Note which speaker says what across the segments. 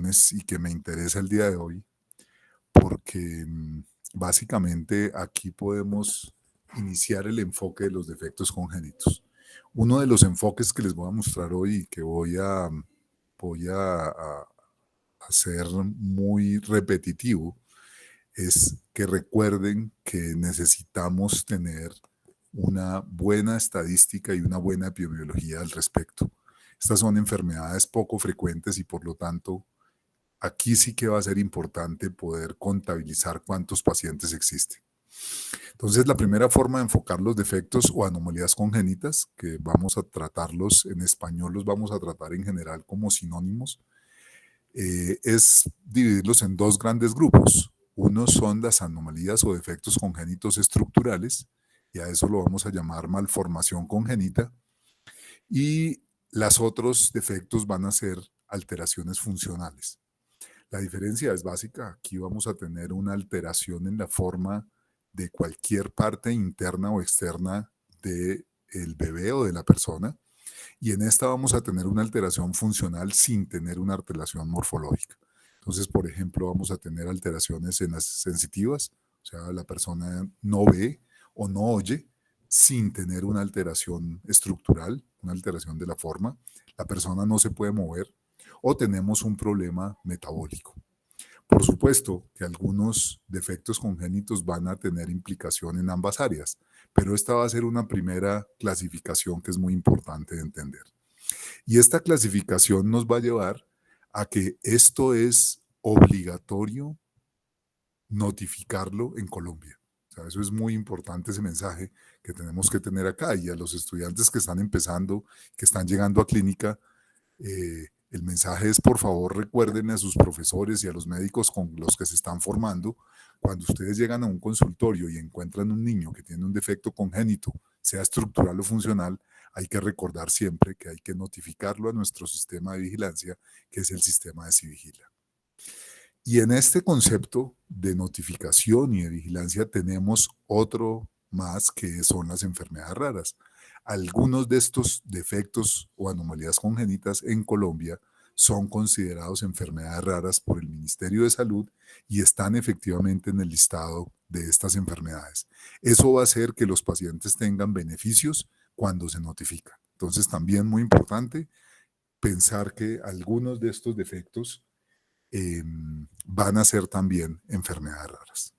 Speaker 1: razones y que me interesa el día de hoy, porque básicamente aquí podemos iniciar el enfoque de los defectos congénitos. Uno de los enfoques que les voy a mostrar hoy y que voy a hacer muy repetitivo es que recuerden que necesitamos tener una buena estadística y una buena epidemiología al respecto. Estas son enfermedades poco frecuentes y por lo tanto aquí sí que va a ser importante poder contabilizar cuántos pacientes existen. Entonces, la primera forma de enfocar los defectos o anomalías congénitas, que vamos a tratarlos en español, los vamos a tratar en general como sinónimos, es dividirlos en dos grandes grupos. Uno son las anomalías o defectos congénitos estructurales, y a eso lo vamos a llamar malformación congénita, y los otros defectos van a ser alteraciones funcionales. La diferencia es básica. Aquí vamos a tener una alteración en la forma de cualquier parte interna o externa del bebé o de la persona, y en esta vamos a tener una alteración funcional sin tener una alteración morfológica. Entonces, por ejemplo, vamos a tener alteraciones en las sensitivas, o sea, la persona no ve o no oye sin tener una alteración estructural, una alteración de la forma. La persona no se puede mover o tenemos un problema metabólico. Por supuesto que algunos defectos congénitos van a tener implicación en ambas áreas, pero esta va a ser una primera clasificación que es muy importante de entender. Y esta clasificación nos va a llevar a que esto es obligatorio notificarlo en Colombia. O sea, eso es muy importante, ese mensaje que tenemos que tener acá. Y a los estudiantes que están empezando, que están llegando a clínica, el mensaje es: por favor, recuerden a sus profesores y a los médicos con los que se están formando, cuando ustedes llegan a un consultorio y encuentran un niño que tiene un defecto congénito, sea estructural o funcional, hay que recordar siempre que hay que notificarlo a nuestro sistema de vigilancia, que es el sistema de Civigila. Y en este concepto de notificación y de vigilancia tenemos otro más, que son las enfermedades raras. Algunos de estos defectos o anomalías congénitas en Colombia son considerados enfermedades raras por el Ministerio de Salud y están efectivamente en el listado de estas enfermedades. Eso va a hacer que los pacientes tengan beneficios cuando se notifican. Entonces, también muy importante pensar que algunos de estos defectos van a ser también enfermedades raras.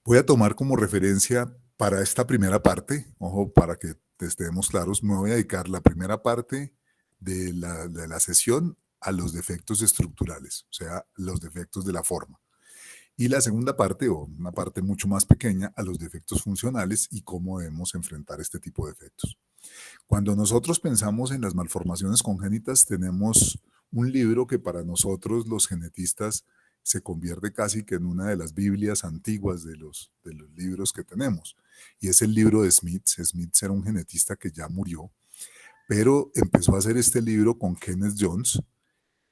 Speaker 1: Voy a tomar como referencia para esta primera parte, ojo, para que estemos claros, me voy a dedicar la primera parte de la sesión a los defectos estructurales, o sea, los defectos de la forma. Y la segunda parte, o una parte mucho más pequeña, a los defectos funcionales y cómo debemos enfrentar este tipo de defectos. Cuando nosotros pensamos en las malformaciones congénitas, tenemos un libro que para nosotros los genetistas se convierte casi que en una de las Biblias antiguas de los libros que tenemos. Y es el libro de Smith. Smith era un genetista que ya murió, pero empezó a hacer este libro con Kenneth Jones,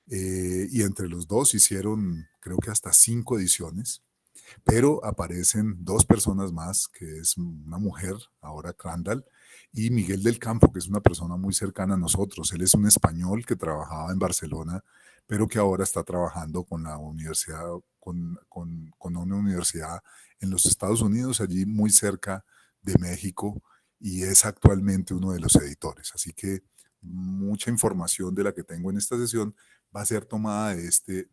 Speaker 1: y entre los dos hicieron, creo que hasta 5 ediciones, pero aparecen 2 personas más, que es una mujer, ahora Crandall, y Miguel del Campo, que es una persona muy cercana a nosotros. Él es un español que trabajaba en Barcelona, pero que ahora está trabajando con la universidad, con una universidad en los Estados Unidos, allí muy cerca de México, y es actualmente uno de los editores. Así que mucha información de la que tengo en esta sesión va a ser tomada de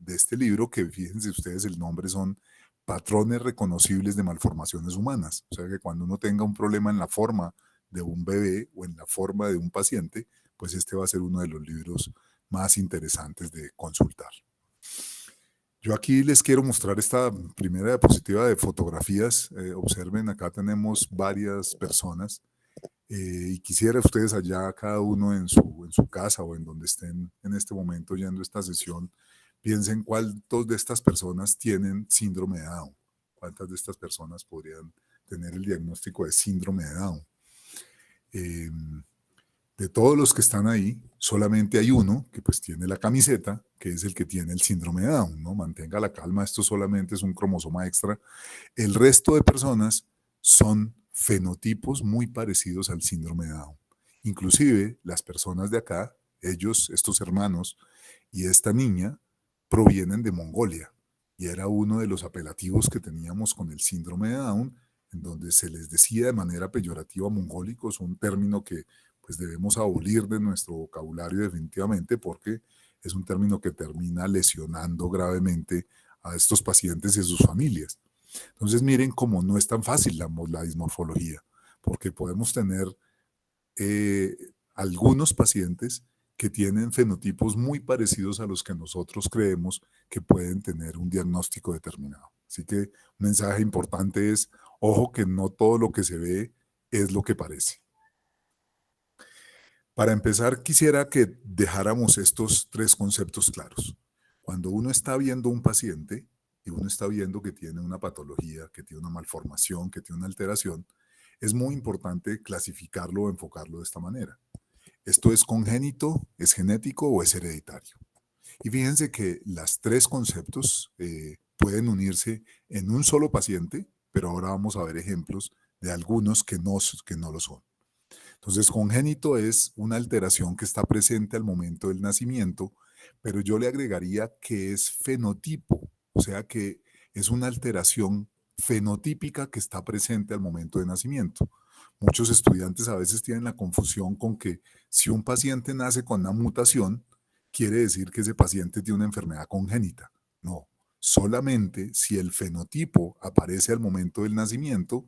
Speaker 1: este libro, que fíjense ustedes, el nombre son Patrones reconocibles de malformaciones humanas. O sea que cuando uno tenga un problema en la forma de un bebé o en la forma de un paciente, pues este va a ser uno de los libros más interesantes de consultar. Yo aquí les quiero mostrar esta primera diapositiva de fotografías. Observen, acá tenemos varias personas, y quisiera ustedes allá, cada uno en su casa o en donde estén en este momento oyendo esta sesión, piensen cuántas de estas personas tienen síndrome de Down. ¿Cuántas de estas personas podrían tener el diagnóstico de síndrome de Down? De todos los que están ahí, solamente hay uno que pues tiene la camiseta, que es el que tiene el síndrome de Down, ¿no? Mantenga la calma, esto solamente es un cromosoma extra. El resto de personas son fenotipos muy parecidos al síndrome de Down. Inclusive las personas de acá, ellos, estos hermanos, Y esta niña provienen de Mongolia y era uno de los apelativos que teníamos con el síndrome de Down, en donde se les decía de manera peyorativa mongólicos, un término que pues debemos abolir de nuestro vocabulario definitivamente porque es un término que termina lesionando gravemente a estos pacientes y a sus familias. Entonces miren cómo no es tan fácil la dismorfología, porque podemos tener eh, algunos pacientes que tienen fenotipos muy parecidos a los que nosotros creemos que pueden tener un diagnóstico determinado. Así que un mensaje importante es, ojo que no todo lo que se ve es lo que parece. Para empezar, quisiera que dejáramos estos tres conceptos claros. Cuando uno está viendo un paciente y uno está viendo que tiene una patología, que tiene una malformación, que tiene una alteración, es muy importante clasificarlo o enfocarlo de esta manera. ¿Esto es congénito, es genético o es hereditario? Y fíjense que los tres conceptos pueden unirse en un solo paciente, pero ahora vamos a ver ejemplos de algunos que no lo son. Entonces, congénito es una alteración que está presente al momento del nacimiento, pero yo le agregaría que es fenotipo, o sea que es una alteración fenotípica que está presente al momento de nacimiento. Muchos estudiantes a veces tienen la confusión con que si un paciente nace con una mutación, quiere decir que ese paciente tiene una enfermedad congénita. No, solamente si el fenotipo aparece al momento del nacimiento,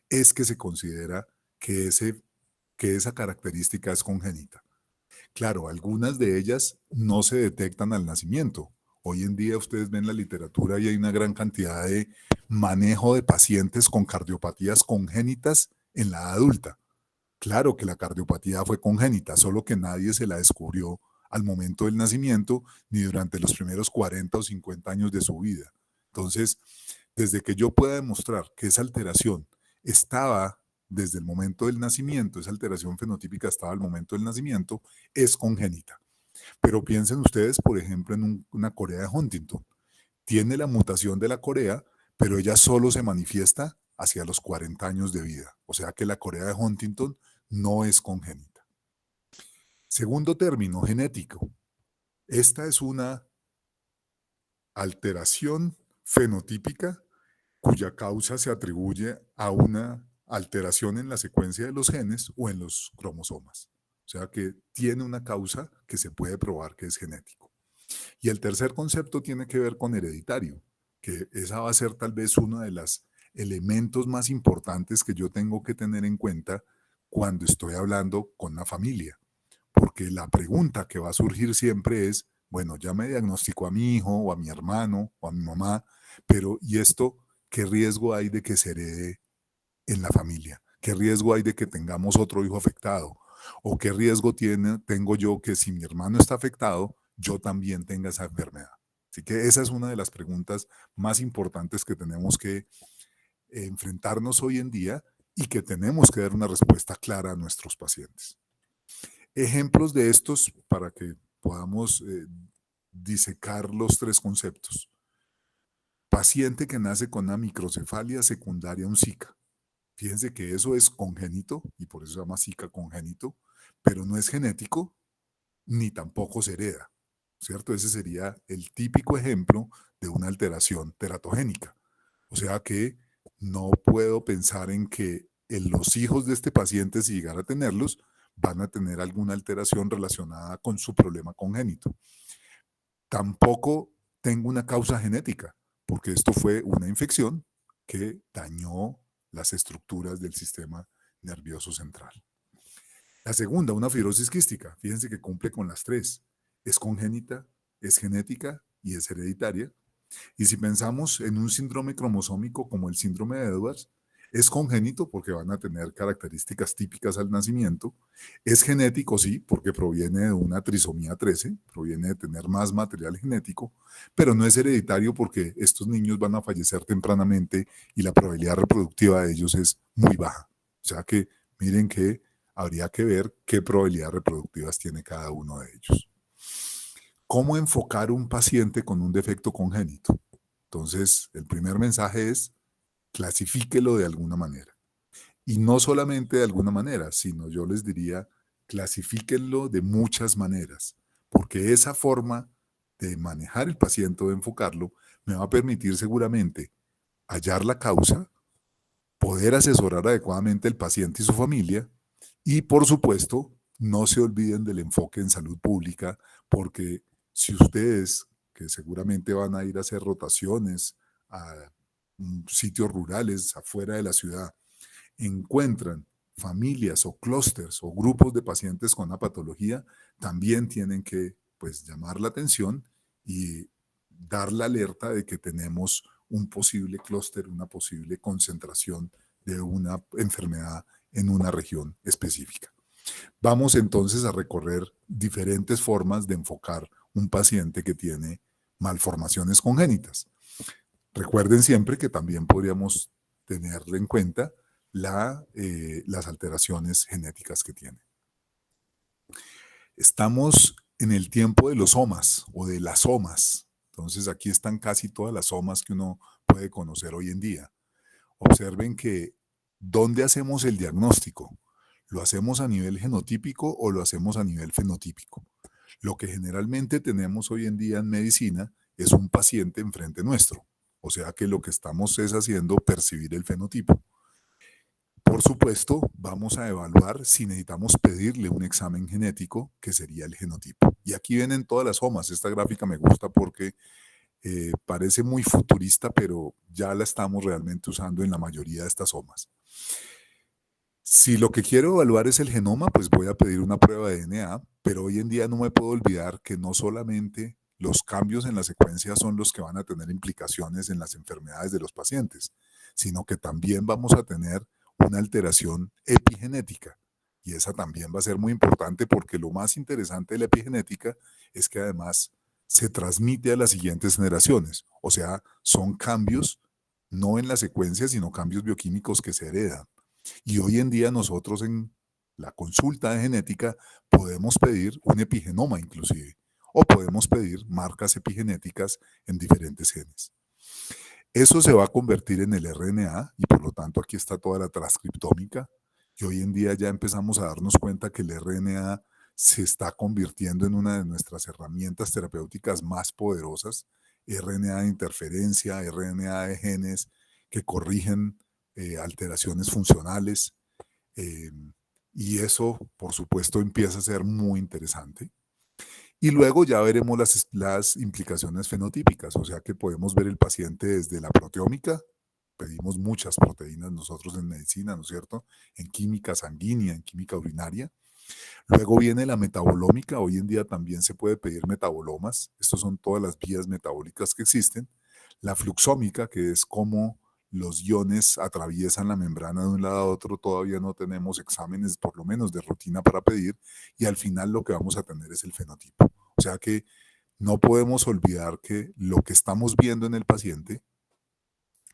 Speaker 1: es que se considera que esa característica es congénita. Claro, algunas de ellas no se detectan al nacimiento. Hoy en día ustedes ven la literatura y hay una gran cantidad de manejo de pacientes con cardiopatías congénitas en la edad adulta. Claro que la cardiopatía fue congénita, solo que nadie se la descubrió al momento del nacimiento ni durante los primeros 40 o 50 años de su vida. Entonces, desde que yo pueda demostrar que esa alteración estaba desde el momento del nacimiento, esa alteración fenotípica estaba al momento del nacimiento, es congénita. Pero piensen ustedes, por ejemplo, en una corea de Huntington. Tiene la mutación de la corea, pero ella solo se manifiesta hacia los 40 años de vida. O sea que la corea de Huntington no es congénita. Segundo término, genético. Esta es una alteración fenotípica cuya causa se atribuye a una alteración en la secuencia de los genes o en los cromosomas. O sea que tiene una causa que se puede probar que es genético. Y el tercer concepto tiene que ver con hereditario, que esa va a ser tal vez uno de los elementos más importantes que yo tengo que tener en cuenta cuando estoy hablando con la familia. Porque la pregunta que va a surgir siempre es, bueno, ya me diagnosticó a mi hijo o a mi hermano o a mi mamá, pero ¿y esto qué riesgo hay de que se herede en la familia? ¿Qué riesgo hay de que tengamos otro hijo afectado? ¿O qué riesgo tengo yo que si mi hermano está afectado, yo también tenga esa enfermedad? Así que esa es una de las preguntas más importantes que tenemos que enfrentarnos hoy en día y que tenemos que dar una respuesta clara a nuestros pacientes. Ejemplos de estos para que podamos disecar los tres conceptos. Paciente que nace con una microcefalia secundaria a un Zika. Fíjense que eso es congénito y por eso se llama Zika congénito, pero no es genético ni tampoco se hereda, ¿cierto? Ese sería el típico ejemplo de una alteración teratogénica. O sea que no puedo pensar en que en los hijos de este paciente, si llegara a tenerlos, van a tener alguna alteración relacionada con su problema congénito. Tampoco tengo una causa genética, porque esto fue una infección que dañó las estructuras del sistema nervioso central. La segunda, una fibrosis quística. Fíjense que cumple con las tres. Es congénita, es genética y es hereditaria. Y si pensamos en un síndrome cromosómico como el síndrome de Edwards, es congénito porque van a tener características típicas al nacimiento. Es genético, sí, porque proviene de una trisomía 13, proviene de tener más material genético, pero no es hereditario porque estos niños van a fallecer tempranamente y la probabilidad reproductiva de ellos es muy baja. O sea que miren que habría que ver qué probabilidades reproductivas tiene cada uno de ellos. ¿Cómo enfocar un paciente con un defecto congénito? Entonces, el primer mensaje es clasifíquelo de alguna manera. Y no solamente de alguna manera, sino yo les diría, clasifíquenlo de muchas maneras, porque esa forma de manejar el paciente o de enfocarlo me va a permitir seguramente hallar la causa, poder asesorar adecuadamente al paciente y su familia y, por supuesto, no se olviden del enfoque en salud pública, porque si ustedes, que seguramente van a ir a hacer rotaciones a sitios rurales afuera de la ciudad, encuentran familias o clústeres o grupos de pacientes con una patología, también tienen que pues llamar la atención y dar la alerta de que tenemos un posible clúster, una posible concentración de una enfermedad en una región específica. Vamos entonces a recorrer diferentes formas de enfocar un paciente que tiene malformaciones congénitas. Recuerden siempre que también podríamos tener en cuenta las alteraciones genéticas que tiene. Estamos en el tiempo de los somas o de las somas. Entonces aquí están casi todas las somas que uno puede conocer hoy en día. Observen que ¿dónde hacemos el diagnóstico? ¿Lo hacemos a nivel genotípico o lo hacemos a nivel fenotípico? Lo que generalmente tenemos hoy en día en medicina es un paciente enfrente nuestro. O sea que lo que estamos es haciendo percibir el fenotipo. Por supuesto, vamos a evaluar si necesitamos pedirle un examen genético, que sería el genotipo. Y aquí vienen todas las somas. Esta gráfica me gusta porque parece muy futurista, pero ya la estamos realmente usando en la mayoría de estas somas. Si lo que quiero evaluar es el genoma, pues voy a pedir una prueba de DNA, pero hoy en día no me puedo olvidar que no solamente los cambios en la secuencia son los que van a tener implicaciones en las enfermedades de los pacientes, sino que también vamos a tener una alteración epigenética. Y esa también va a ser muy importante porque lo más interesante de la epigenética es que además se transmite a las siguientes generaciones. O sea, son cambios no en la secuencia, sino cambios bioquímicos que se heredan. Y hoy en día nosotros en la consulta de genética podemos pedir un epigenoma inclusive, o podemos pedir marcas epigenéticas en diferentes genes. Eso se va a convertir en el RNA y por lo tanto aquí está toda la transcriptómica, que hoy en día ya empezamos a darnos cuenta que el RNA se está convirtiendo en una de nuestras herramientas terapéuticas más poderosas, RNA de interferencia, RNA de genes que corrigen alteraciones funcionales, eh, y eso, por supuesto, empieza a ser muy interesante. Y luego ya veremos las implicaciones fenotípicas, o sea que podemos ver el paciente desde la proteómica, pedimos muchas proteínas nosotros en medicina, ¿no es cierto? En química sanguínea, en química urinaria. Luego viene la metabolómica, hoy en día también se puede pedir metabolomas, estas son todas las vías metabólicas que existen. La fluxómica, que es cómo los iones atraviesan la membrana de un lado a otro, todavía no tenemos exámenes, por lo menos de rutina para pedir, y al final lo que vamos a tener es el fenotipo. O sea que no podemos olvidar que lo que estamos viendo en el paciente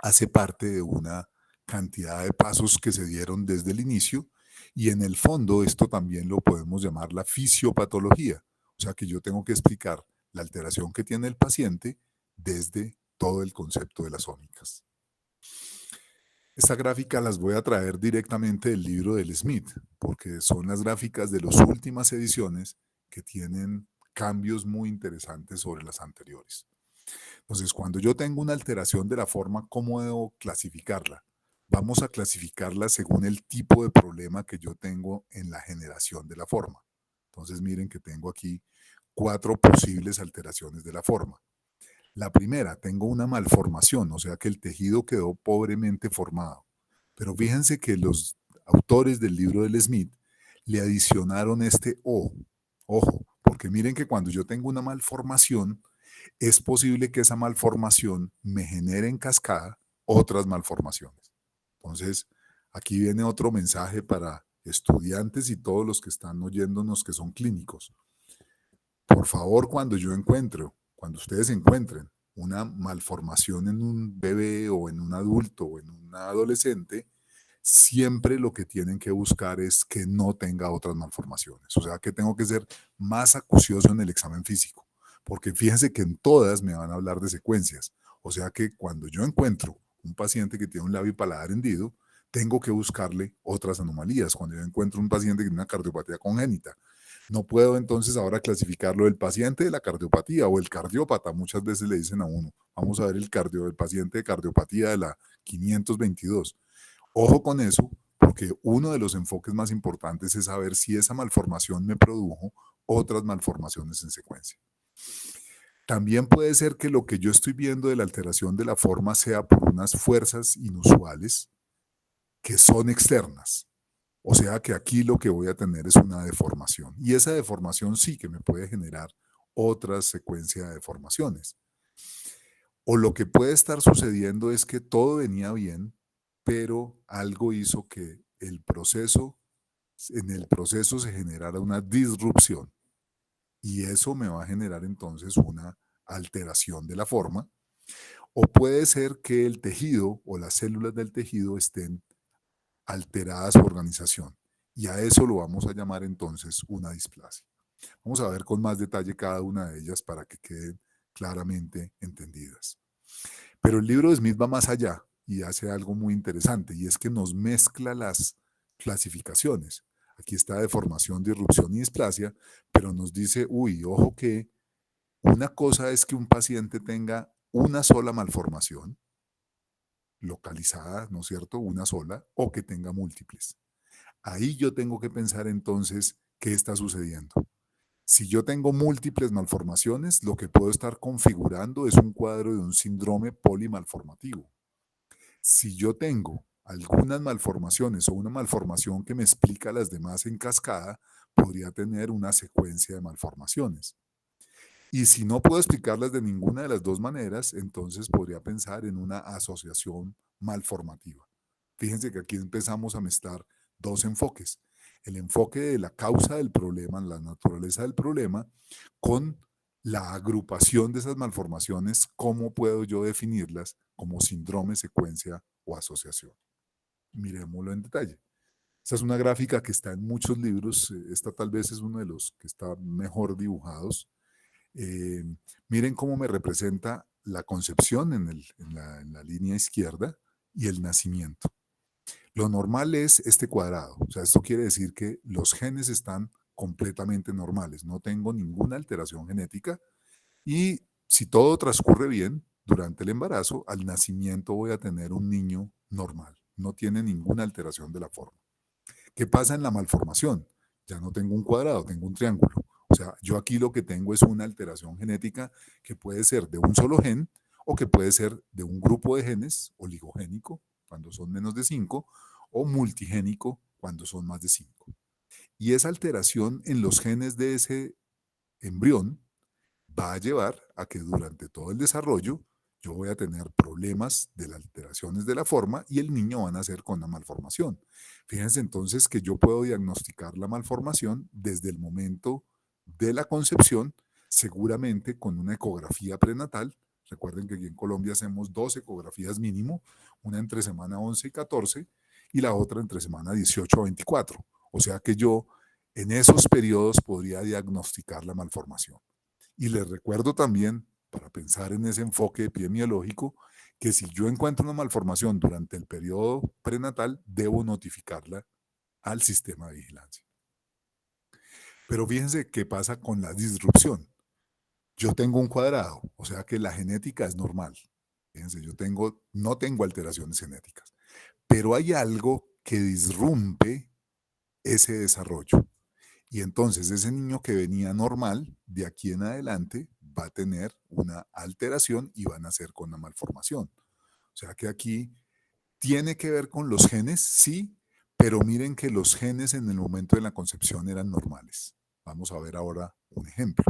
Speaker 1: hace parte de una cantidad de pasos que se dieron desde el inicio y en el fondo esto también lo podemos llamar la fisiopatología. O sea que yo tengo que explicar la alteración que tiene el paciente desde todo el concepto de las ómicas. Esta gráfica las voy a traer directamente del libro del Smith, porque son las gráficas de las últimas ediciones que tienen cambios muy interesantes sobre las anteriores. Entonces, cuando yo tengo una alteración de la forma, ¿cómo debo clasificarla? Vamos a clasificarla según el tipo de problema que yo tengo en la generación de la forma. Entonces, miren que tengo aquí 4 posibles alteraciones de la forma. La primera, tengo una malformación, o sea que el tejido quedó pobremente formado. Pero fíjense que los autores del libro del Smith le adicionaron este O. Ojo, porque miren que cuando yo tengo una malformación, es posible que esa malformación me genere en cascada otras malformaciones. Entonces, aquí viene otro mensaje para estudiantes y todos los que están oyéndonos que son clínicos. Por favor, cuando ustedes encuentren una malformación en un bebé o en un adulto o en un adolescente, siempre lo que tienen que buscar es que no tenga otras malformaciones. O sea, que tengo que ser más acucioso en el examen físico, porque fíjense que en todas me van a hablar de secuencias. O sea que cuando yo encuentro un paciente que tiene un labio y paladar hendido, tengo que buscarle otras anomalías. Cuando yo encuentro un paciente que tiene una cardiopatía congénita, No puedo entonces ahora clasificarlo del paciente de la cardiopatía o el cardiópata. Muchas veces le dicen a uno, vamos a ver el paciente de cardiopatía de la 522. Ojo con eso, porque uno de los enfoques más importantes es saber si esa malformación me produjo otras malformaciones en secuencia. También puede ser que lo que yo estoy viendo de la alteración de la forma sea por unas fuerzas inusuales que son externas. O sea que aquí lo que voy a tener es una deformación. Y esa deformación sí que me puede generar otra secuencia de deformaciones. O lo que puede estar sucediendo es que todo venía bien, pero algo hizo que en el proceso se generara una disrupción. Y eso me va a generar entonces una alteración de la forma. O puede ser que el tejido o las células del tejido estén alterada su organización. Y a eso lo vamos a llamar entonces una displasia. Vamos a ver con más detalle cada una de ellas para que queden claramente entendidas. Pero el libro de Smith va más allá y hace algo muy interesante, y es que nos mezcla las clasificaciones. Aquí está deformación, disrupción y displasia, pero nos dice, uy, ojo que una cosa es que un paciente tenga una sola malformación localizada, ¿no es cierto? Una sola, o que tenga múltiples. Ahí yo tengo que pensar entonces qué está sucediendo. Si yo tengo múltiples malformaciones, lo que puedo estar configurando es un cuadro de un síndrome polimalformativo. Si yo tengo algunas malformaciones o una malformación que me explica las demás en cascada, podría tener una secuencia de malformaciones. Y si no puedo explicarlas de ninguna de las dos maneras, entonces podría pensar en una asociación malformativa. Fíjense que aquí empezamos a mezclar dos enfoques. El enfoque de la causa del problema, la naturaleza del problema, con la agrupación de esas malformaciones, cómo puedo yo definirlas como síndrome, secuencia o asociación. Miremoslo en detalle. Esta es una gráfica que está en muchos libros. Esta tal vez es uno de los que está mejor dibujados. Eh, Miren cómo me representa la concepción en la línea izquierda y el nacimiento. Lo normal es este cuadrado. O sea, esto quiere decir que los genes están completamente normales. No tengo ninguna alteración genética y si todo transcurre bien durante el embarazo, al nacimiento voy a tener un niño normal. No tiene ninguna alteración de la forma. ¿Qué pasa en la malformación? Ya no tengo un cuadrado, tengo un triángulo. O sea, yo aquí lo que tengo es una alteración genética que puede ser de un solo gen o que puede ser de un grupo de genes, oligogénico, cuando son menos de 5, o multigénico, cuando son más de 5. Y esa alteración en los genes de ese embrión va a llevar a que durante todo el desarrollo yo voy a tener problemas de las alteraciones de la forma y el niño va a nacer con la malformación. Fíjense entonces que yo puedo diagnosticar la malformación desde el momento de la concepción, seguramente con una ecografía prenatal. Recuerden que aquí en Colombia hacemos 2 ecografías mínimo, una entre semana 11 y 14 y la otra entre semana 18 a 24. O sea que yo en esos periodos podría diagnosticar la malformación. Y les recuerdo también, para pensar en ese enfoque epidemiológico, que si yo encuentro una malformación durante el periodo prenatal, debo notificarla al sistema de vigilancia. Pero fíjense qué pasa con la disrupción. Yo tengo un cuadrado, o sea que la genética es normal. Fíjense, no tengo alteraciones genéticas, pero hay algo que disrumpe ese desarrollo. Y entonces ese niño que venía normal, de aquí en adelante, va a tener una alteración y va a nacer con una malformación. O sea que aquí tiene que ver con los genes, sí, pero miren que los genes en el momento de la concepción eran normales. Vamos a ver ahora un ejemplo.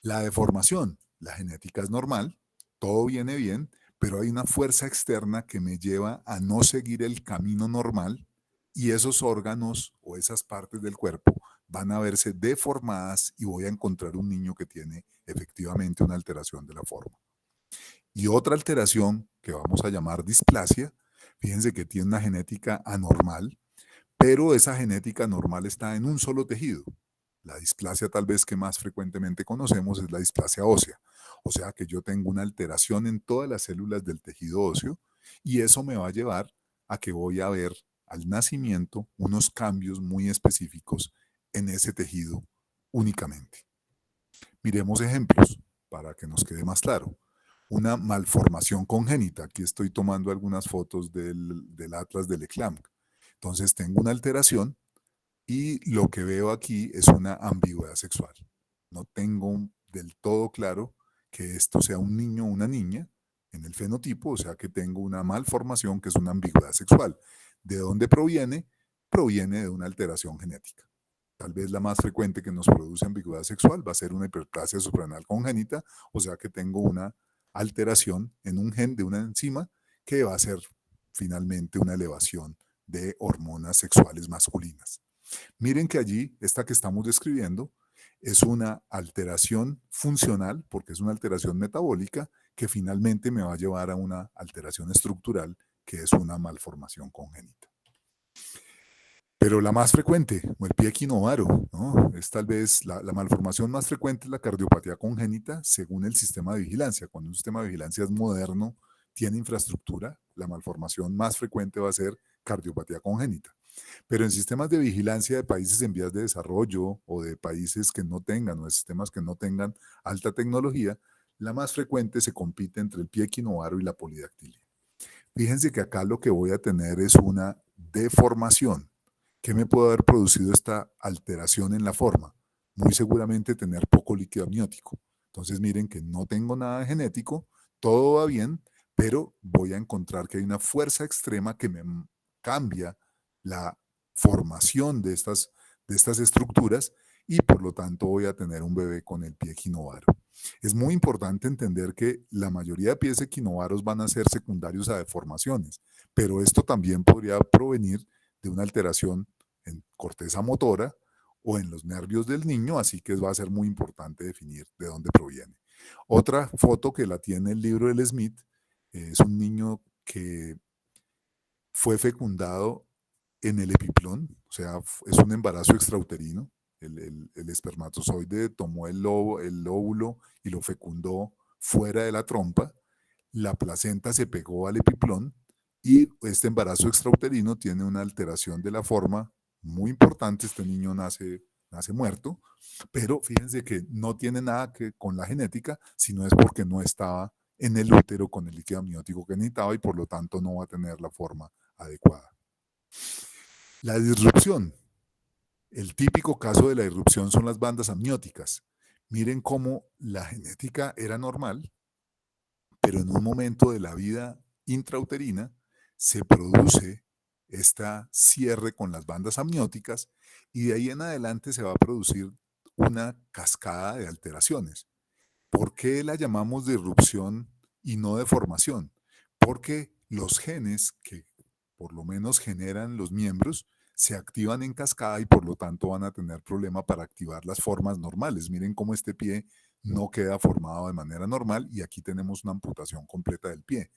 Speaker 1: La deformación, la genética es normal, todo viene bien, pero hay una fuerza externa que me lleva a no seguir el camino normal y esos órganos o esas partes del cuerpo van a verse deformadas y voy a encontrar un niño que tiene efectivamente una alteración de la forma. Y otra alteración que vamos a llamar displasia, fíjense que tiene una genética anormal, pero esa genética normal está en un solo tejido. La displasia tal vez que más frecuentemente conocemos es la displasia ósea. O sea que yo tengo una alteración en todas las células del tejido óseo y eso me va a llevar a que voy a ver al nacimiento unos cambios muy específicos en ese tejido únicamente. Miremos ejemplos para que nos quede más claro. Una malformación congénita. Aquí estoy tomando algunas fotos del atlas del ECLAMC. Entonces tengo una alteración y lo que veo aquí es una ambigüedad sexual. No tengo del todo claro que esto sea un niño o una niña en el fenotipo, o sea que tengo una malformación que es una ambigüedad sexual. ¿De dónde proviene? Proviene de una alteración genética. Tal vez la más frecuente que nos produce ambigüedad sexual va a ser una hiperplasia suprarrenal congénita, o sea que tengo una alteración en un gen de una enzima que va a ser finalmente una elevación de hormonas sexuales masculinas. Miren que allí, esta que estamos describiendo, es una alteración funcional, porque es una alteración metabólica, que finalmente me va a llevar a una alteración estructural, que es una malformación congénita. Pero la más frecuente, o el pie equinovaro, ¿no? Es tal vez la malformación más frecuente es la cardiopatía congénita, según el sistema de vigilancia. Cuando un sistema de vigilancia es moderno, tiene infraestructura, la malformación más frecuente va a ser cardiopatía congénita. Pero en sistemas de vigilancia de países en vías de desarrollo o de países que no tengan o de sistemas que no tengan alta tecnología, la más frecuente se compite entre el pie equinovaro y la polidactilia. Fíjense que acá lo que voy a tener es una deformación. ¿Qué me puede haber producido esta alteración en la forma? Muy seguramente tener poco líquido amniótico. Entonces miren que no tengo nada genético, todo va bien, pero voy a encontrar que hay una fuerza extrema que me cambia la formación de estas estructuras y por lo tanto voy a tener un bebé con el pie equinovaro. Es muy importante entender que la mayoría de pies equinovaros van a ser secundarios a deformaciones, pero esto también podría provenir de una alteración en corteza motora o en los nervios del niño, así que va a ser muy importante definir de dónde proviene. Otra foto que la tiene el libro del Smith es un niño que fue fecundado en el epiplón, o sea, es un embarazo extrauterino. El espermatozoide tomó el óvulo y lo fecundó fuera de la trompa, la placenta se pegó al epiplón y este embarazo extrauterino tiene una alteración de la forma muy importante. Este niño nace muerto, pero fíjense que no tiene nada que con la genética, sino es porque no estaba en el útero con el líquido amniótico que necesitaba y por lo tanto no va a tener la forma adecuada. La disrupción. El típico caso de la disrupción son las bandas amnióticas. Miren cómo la genética era normal, pero en un momento de la vida intrauterina se produce este cierre con las bandas amnióticas y de ahí en adelante se va a producir una cascada de alteraciones. ¿Por qué la llamamos disrupción y no deformación? Porque los genes que por lo menos generan los miembros se activan en cascada y por lo tanto van a tener problema para activar las formas normales. Miren cómo este pie no queda formado de manera normal y aquí tenemos una amputación completa del pie.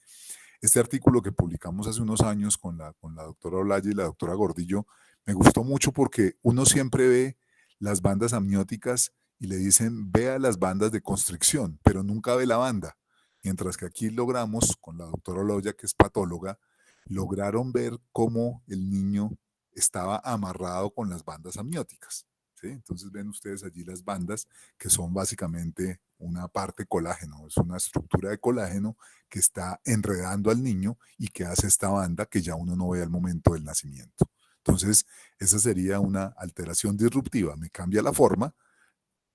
Speaker 1: Este artículo que publicamos hace unos años con la doctora Olaya y la doctora Gordillo me gustó mucho porque uno siempre ve las bandas amnióticas y le dicen, vea las bandas de constricción, pero nunca ve la banda. Mientras que aquí logramos, con la doctora Oloya, que es patóloga, lograron ver cómo el niño estaba amarrado con las bandas amnióticas. ¿Sí? Entonces ven ustedes allí las bandas que son básicamente una parte colágeno, es una estructura de colágeno que está enredando al niño y que hace esta banda que ya uno no ve al momento del nacimiento. Entonces, esa sería una alteración disruptiva, me cambia la forma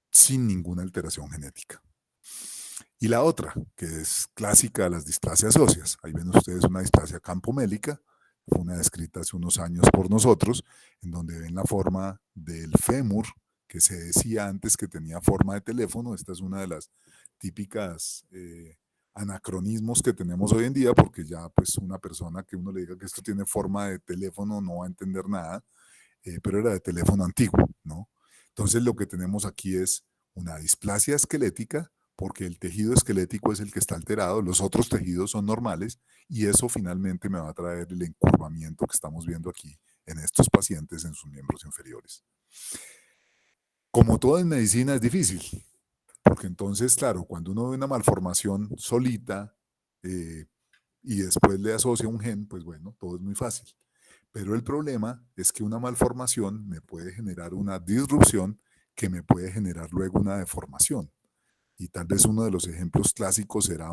Speaker 1: sin ninguna alteración genética. Y la otra, que es clásica, las displasias óseas. Ahí ven ustedes una displasia campomélica, fue una descrita hace unos años por nosotros, en donde ven la forma del fémur, que se decía antes que tenía forma de teléfono. Esta es una de las típicas anacronismos que tenemos hoy en día, porque ya pues una persona que uno le diga que esto tiene forma de teléfono no va a entender nada, pero era de teléfono antiguo, ¿no? Entonces lo que tenemos aquí es una displasia esquelética, porque el tejido esquelético es el que está alterado, los otros tejidos son normales y eso finalmente me va a traer el encurvamiento que estamos viendo aquí en estos pacientes en sus miembros inferiores. Como todo en medicina es difícil, porque entonces, claro, cuando uno ve una malformación solita y después le asocia un gen, pues bueno, todo es muy fácil. Pero el problema es que una malformación me puede generar una disrupción que me puede generar luego una deformación. Y tal vez uno de los ejemplos clásicos será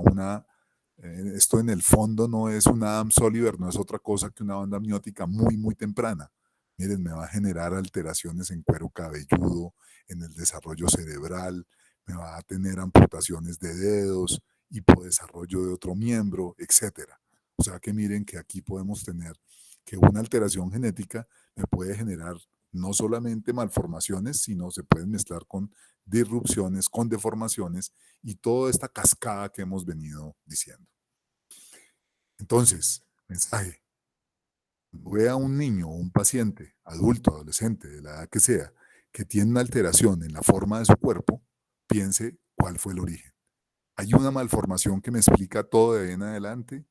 Speaker 1: esto en el fondo no es una Adams Oliver, no es otra cosa que una banda amniótica muy, muy temprana. Miren, me va a generar alteraciones en cuero cabelludo, en el desarrollo cerebral, me va a tener amputaciones de dedos, hipodesarrollo de otro miembro, etcétera. O sea que miren que aquí podemos tener que una alteración genética me puede generar no solamente malformaciones, sino se pueden mezclar con disrupciones, con deformaciones y toda esta cascada que hemos venido diciendo. Entonces, mensaje, ve a un niño o un paciente, adulto, adolescente, de la edad que sea, que tiene una alteración en la forma de su cuerpo, piense cuál fue el origen. Hay una malformación que me explica todo de ahí en adelante,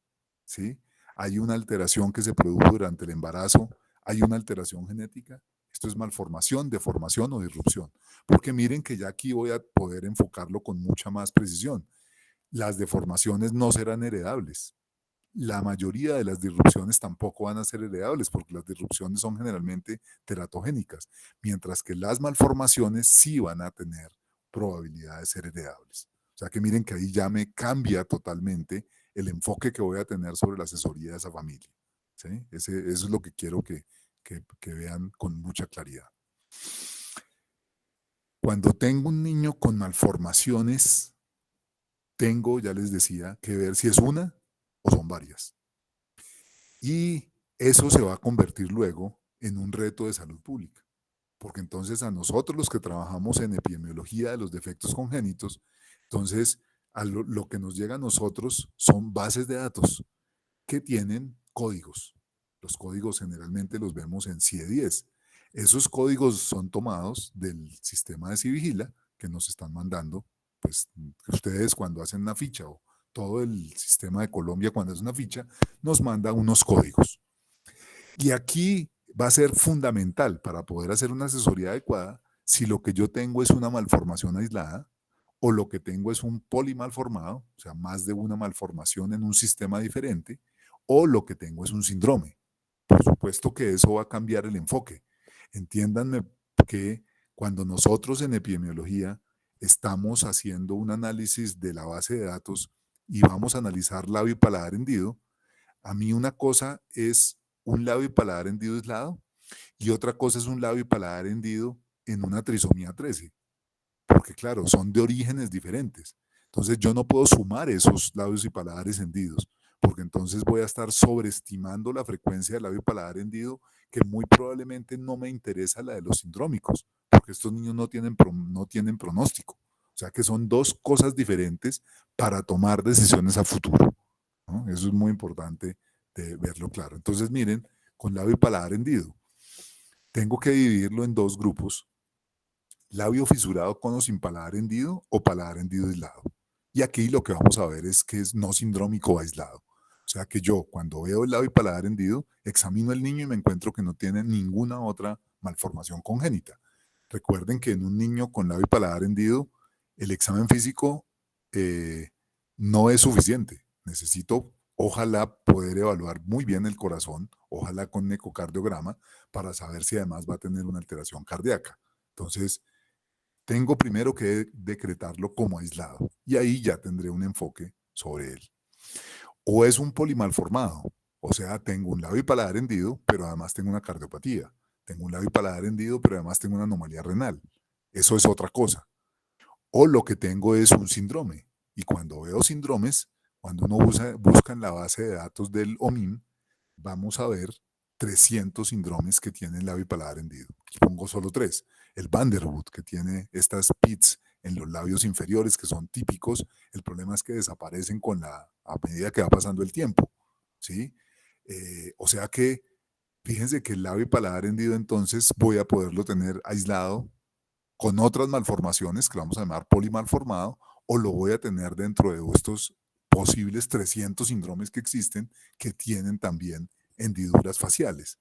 Speaker 1: ¿sí? Hay una alteración que se produjo durante el embarazo, hay una alteración genética. Esto es malformación, deformación o disrupción. Porque miren que ya aquí voy a poder enfocarlo con mucha más precisión. Las deformaciones no serán heredables. La mayoría de las disrupciones tampoco van a ser heredables porque las disrupciones son generalmente teratogénicas, mientras que las malformaciones sí van a tener probabilidad de ser heredables. O sea que miren que ahí ya me cambia totalmente el enfoque que voy a tener sobre la asesoría de esa familia. ¿Sí? Eso es lo que quiero que vean con mucha claridad. Cuando tengo un niño con malformaciones, tengo, ya les decía, que ver si es una o son varias. Y eso se va a convertir luego en un reto de salud pública, porque entonces a nosotros los que trabajamos en epidemiología de los defectos congénitos, entonces lo que nos llega a nosotros son bases de datos que tienen códigos. Los códigos generalmente los vemos en CIE-10. Esos códigos son tomados del sistema de Civigila que nos están mandando, pues ustedes cuando hacen una ficha o todo el sistema de Colombia cuando hace una ficha, nos manda unos códigos. Y aquí va a ser fundamental para poder hacer una asesoría adecuada si lo que yo tengo es una malformación aislada o lo que tengo es un polimalformado, o sea, más de una malformación en un sistema diferente, o lo que tengo es un síndrome. Por supuesto que eso va a cambiar el enfoque. Entiéndanme que cuando nosotros en epidemiología estamos haciendo un análisis de la base de datos y vamos a analizar labio y paladar hendido, a mí una cosa es un labio y paladar hendido aislado y otra cosa es un labio y paladar hendido en una trisomía 13, porque claro, son de orígenes diferentes. Entonces yo no puedo sumar esos labios y paladares hendidos, porque entonces voy a estar sobreestimando la frecuencia del labio y paladar hendido, que muy probablemente no me interesa la de los sindrómicos, porque estos niños no tienen pronóstico. O sea que son dos cosas diferentes para tomar decisiones a futuro, ¿no? Eso es muy importante de verlo claro. Entonces miren, con labio y paladar hendido, tengo que dividirlo en dos grupos: labio fisurado con o sin paladar hendido o paladar hendido aislado. Y aquí lo que vamos a ver es que es no sindrómico o aislado. O sea que yo cuando veo el labio y paladar hendido, examino al niño y me encuentro que no tiene ninguna otra malformación congénita. Recuerden que en un niño con labio y paladar hendido, el examen físico eh, no es suficiente. Necesito, ojalá, poder evaluar muy bien el corazón, ojalá con un ecocardiograma, para saber si además va a tener una alteración cardíaca. Entonces, tengo primero que decretarlo como aislado y ahí ya tendré un enfoque sobre él. O es un polimalformado, o sea, tengo un labio y paladar hendido, pero además tengo una cardiopatía. Tengo un labio y paladar hendido, pero además tengo una anomalía renal. Eso es otra cosa. O lo que tengo es un síndrome. Y cuando veo síndromes, cuando uno busca en la base de datos del OMIM, vamos a ver 300 síndromes que tienen labio y paladar hendido. Aquí pongo solo tres. El Van der Wood, que tiene estas pits en los labios inferiores que son típicos. El problema es que desaparecen a medida que va pasando el tiempo. ¿Sí? O sea que fíjense que el labio y paladar hendido entonces voy a poderlo tener aislado con otras malformaciones que vamos a llamar polimalformado, o lo voy a tener dentro de estos posibles 300 síndromes que existen que tienen también hendiduras faciales.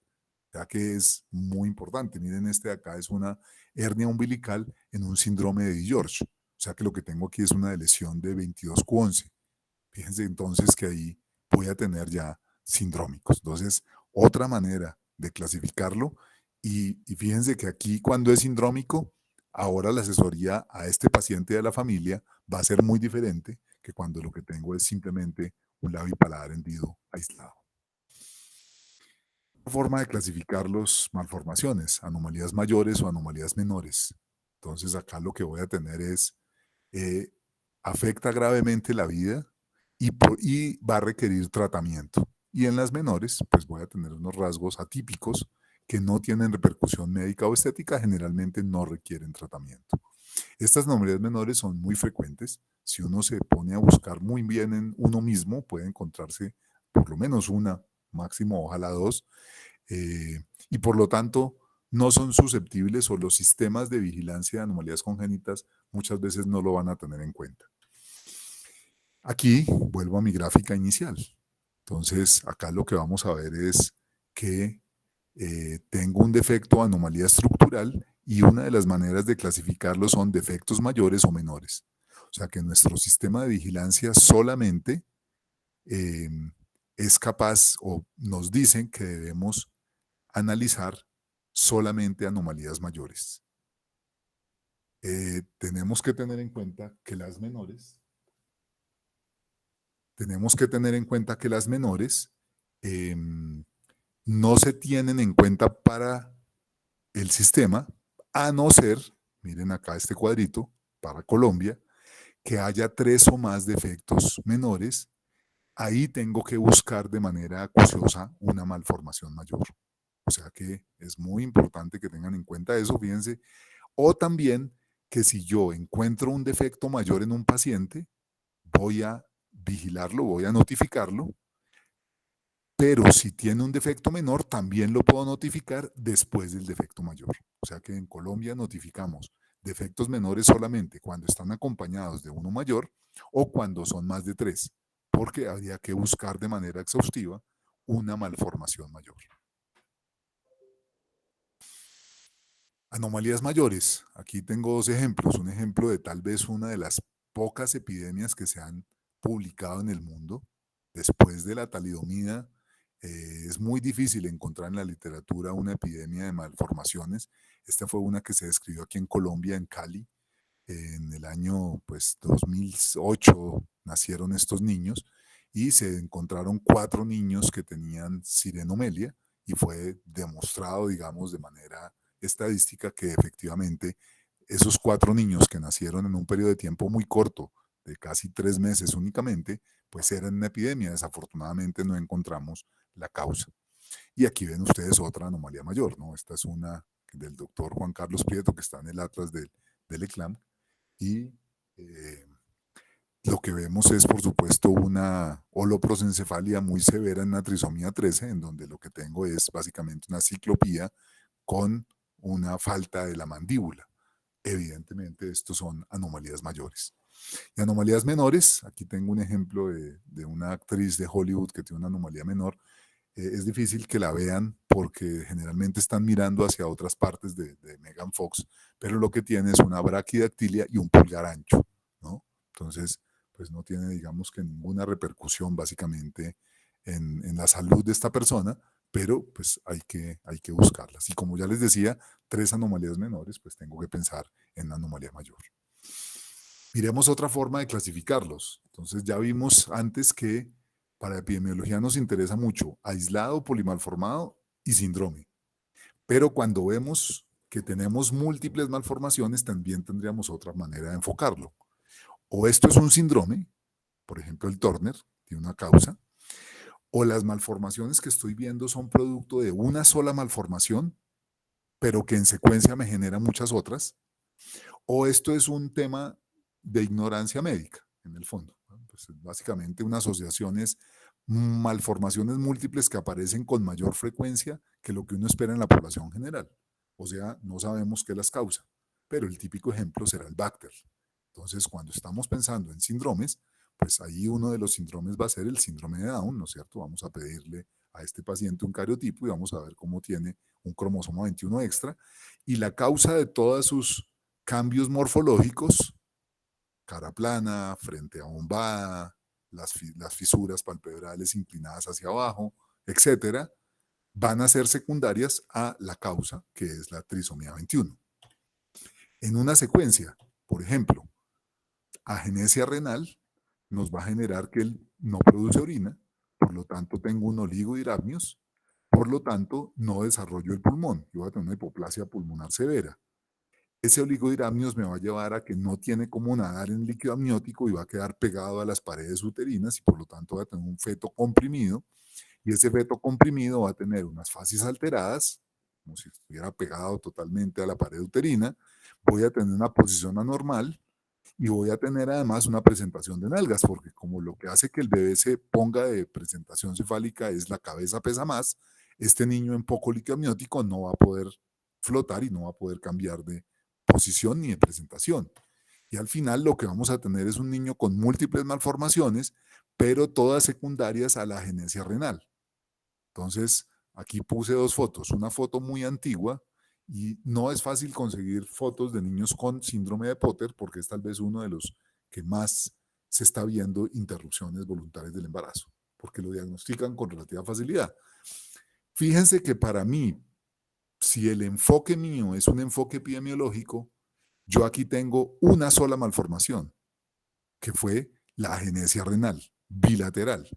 Speaker 1: Ya que es muy importante. Miren, este de acá es una hernia umbilical en un síndrome de George. O sea que lo que tengo aquí es una lesión de 22q11. Fíjense entonces que ahí voy a tener ya sindrómicos. Entonces, otra manera de clasificarlo. Y fíjense que aquí cuando es sindrómico, ahora la asesoría a este paciente de la familia va a ser muy diferente que cuando lo que tengo es simplemente un labio y paladar hendido aislado. Forma de clasificar las malformaciones, anomalías mayores o anomalías menores. Entonces acá lo que voy a tener es, eh, afecta gravemente la vida y va a requerir tratamiento. Y en las menores, pues voy a tener unos rasgos atípicos que no tienen repercusión médica o estética, generalmente no requieren tratamiento. Estas anomalías menores son muy frecuentes. Si uno se pone a buscar muy bien en uno mismo, puede encontrarse por lo menos una, máximo ojalá dos, y por lo tanto no son susceptibles o los sistemas de vigilancia de anomalías congénitas muchas veces no lo van a tener en cuenta. Aquí vuelvo a mi gráfica inicial. Entonces, acá lo que vamos a ver es que tengo un defecto, anomalía estructural, y una de las maneras de clasificarlo son defectos mayores o menores. O sea que nuestro sistema de vigilancia solamente eh, es capaz o nos dicen que debemos analizar solamente anomalías mayores. Tenemos que tener en cuenta que las menores, eh, no se tienen en cuenta para el sistema, a no ser, miren acá este cuadrito, para Colombia, que haya 3 o más defectos menores. Ahí tengo que buscar de manera acuciosa una malformación mayor. O sea que es muy importante que tengan en cuenta eso, fíjense. O también que si yo encuentro un defecto mayor en un paciente, voy a vigilarlo, voy a notificarlo, pero si tiene un defecto menor, también lo puedo notificar después del defecto mayor. O sea que en Colombia notificamos defectos menores solamente cuando están acompañados de uno mayor o cuando son más de 3, porque habría que buscar de manera exhaustiva una malformación mayor. Anomalías mayores. Aquí tengo 2 ejemplos. Un ejemplo de tal vez una de las pocas epidemias que se han publicado en el mundo. Después de la talidomida, es muy difícil encontrar en la literatura una epidemia de malformaciones. Esta fue una que se describió aquí en Colombia, en Cali, en el año pues 2008 nacieron estos niños y se encontraron 4 niños que tenían sirenomelia y fue demostrado, digamos, de manera estadística que efectivamente esos 4 niños que nacieron en un periodo de tiempo muy corto, de casi 3 meses únicamente, pues eran una epidemia. Desafortunadamente no encontramos la causa. Y aquí ven ustedes otra anomalía mayor, ¿no? Esta es una del doctor Juan Carlos Prieto que está en el atlas del ECLAM, y eh, lo que vemos es, por supuesto, una holoprosencefalia muy severa en la trisomía 13, en donde lo que tengo es básicamente una ciclopía con una falta de la mandíbula. Evidentemente, estos son anomalías mayores. Y anomalías menores, aquí tengo un ejemplo de una actriz de Hollywood que tiene una anomalía menor. Es difícil que la vean porque generalmente están mirando hacia otras partes de Megan Fox, pero lo que tiene es una braquidactilia y un pulgar ancho, ¿no? Entonces, pues no tiene, digamos que ninguna repercusión básicamente en la salud de esta persona, pero pues hay que buscarlas. Y como ya les decía, 3 anomalías menores, pues tengo que pensar en la anomalía mayor. Miremos otra forma de clasificarlos. Entonces ya vimos antes que para epidemiología nos interesa mucho aislado, polimalformado y síndrome. Pero cuando vemos que tenemos múltiples malformaciones, también tendríamos otra manera de enfocarlo. O esto es un síndrome, por ejemplo el Turner, tiene una causa, o las malformaciones que estoy viendo son producto de una sola malformación, pero que en secuencia me genera muchas otras, o esto es un tema de ignorancia médica, en el fondo. Pues básicamente una asociación es malformaciones múltiples que aparecen con mayor frecuencia que lo que uno espera en la población general. O sea, no sabemos qué las causa, pero el típico ejemplo será el Bacter. Entonces, cuando estamos pensando en síndromes, pues ahí uno de los síndromes va a ser el síndrome de Down, ¿no es cierto? Vamos a pedirle a este paciente un cariotipo y vamos a ver cómo tiene un cromosoma 21 extra. Y la causa de todas sus cambios morfológicos, cara plana, frente abombada, las fisuras palpebrales inclinadas hacia abajo, etcétera, van a ser secundarias a la causa, que es la trisomía 21. en una secuencia. Por ejemplo, agenesia renal nos va a generar que él no produce orina, por lo tanto tengo un oligohidramnios, por lo tanto no desarrollo el pulmón, yo voy a tener una hipoplasia pulmonar severa. Ese oligohidramnios me va a llevar a que no tiene cómo nadar en líquido amniótico y va a quedar pegado a las paredes uterinas y por lo tanto va a tener un feto comprimido, y ese feto comprimido va a tener unas fases alteradas, como si estuviera pegado totalmente a la pared uterina, voy a tener una posición anormal y voy a tener además una presentación de nalgas, porque como lo que hace que el bebé se ponga de presentación cefálica es la cabeza pesa más, este niño en poco líquido amniótico no va a poder flotar y no va a poder cambiar de posición ni de presentación. Y al final lo que vamos a tener es un niño con múltiples malformaciones, pero todas secundarias a la agenesia renal. Entonces, aquí puse dos fotos, una foto muy antigua, y no es fácil conseguir fotos de niños con síndrome de Potter porque es tal vez uno de los que más se está viendo interrupciones voluntarias del embarazo, porque lo diagnostican con relativa facilidad. Fíjense que para mí, si el enfoque mío es un enfoque epidemiológico, yo aquí tengo una sola malformación, que fue la agenesia renal bilateral.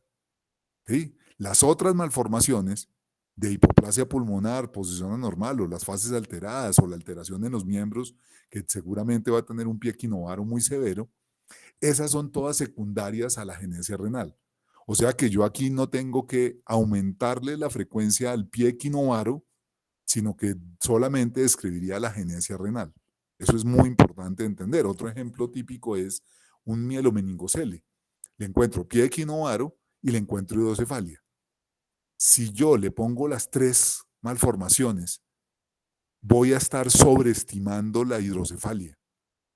Speaker 1: ¿Sí? Las otras malformaciones de hipoplasia pulmonar, posición anormal o las fases alteradas o la alteración en los miembros, que seguramente va a tener un pie equinovaro muy severo, esas son todas secundarias a la agenesia renal. O sea que yo aquí no tengo que aumentarle la frecuencia al pie equinovaro, sino que solamente describiría la agenesia renal. Eso es muy importante entender. Otro ejemplo típico es un mielomeningocele. Le encuentro pie equinovaro y le encuentro hidrocefalia. Si yo le pongo las tres malformaciones, voy a estar sobreestimando la hidrocefalia,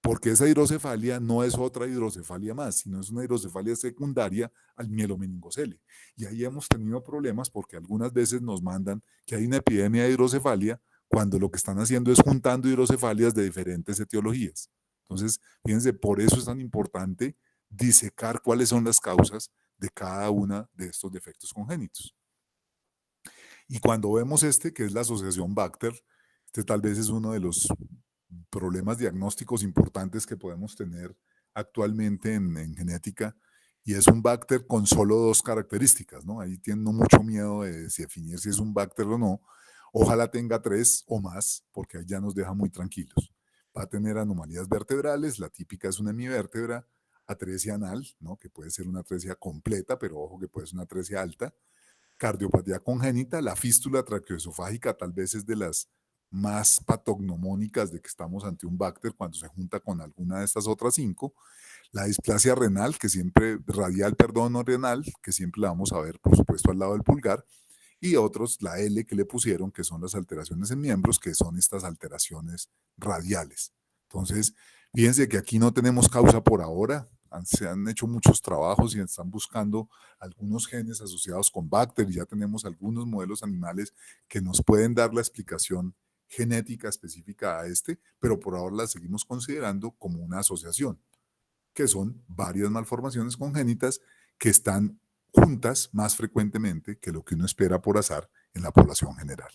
Speaker 1: porque esa hidrocefalia no es otra hidrocefalia más, sino es una hidrocefalia secundaria al mielomeningocele. Y ahí hemos tenido problemas porque algunas veces nos mandan que hay una epidemia de hidrocefalia cuando lo que están haciendo es juntando hidrocefalias de diferentes etiologías. Entonces, fíjense, por eso es tan importante disecar cuáles son las causas de cada una de estos defectos congénitos. Y cuando vemos este, que es la asociación Bacter, este tal vez es uno de los problemas diagnósticos importantes que podemos tener actualmente en genética, y es un Bacter con solo dos características, ¿no? Ahí tienen mucho miedo de definir si es un Bacter o no. Ojalá tenga tres o más, porque ahí ya nos deja muy tranquilos. Va a tener anomalías vertebrales, la típica es una hemivértebra, atresia anal, ¿no? Que puede ser una atresia completa, pero ojo que puede ser una atresia alta, cardiopatía congénita, la fístula traqueoesofágica tal vez es de las más patognomónicas de que estamos ante un Bacter cuando se junta con alguna de estas otras cinco, la displasia renal, que siempre, radial, perdón, no renal, que siempre la vamos a ver, por supuesto, al lado del pulgar, y otros, la L que le pusieron, que son las alteraciones en miembros, que son estas alteraciones radiales. Entonces, fíjense que aquí no tenemos causa por ahora, se han hecho muchos trabajos y están buscando algunos genes asociados con Bacter y ya tenemos algunos modelos animales que nos pueden dar la explicación genética específica a este, pero por ahora la seguimos considerando como una asociación, que son varias malformaciones congénitas que están juntas más frecuentemente que lo que uno espera por azar en la población general.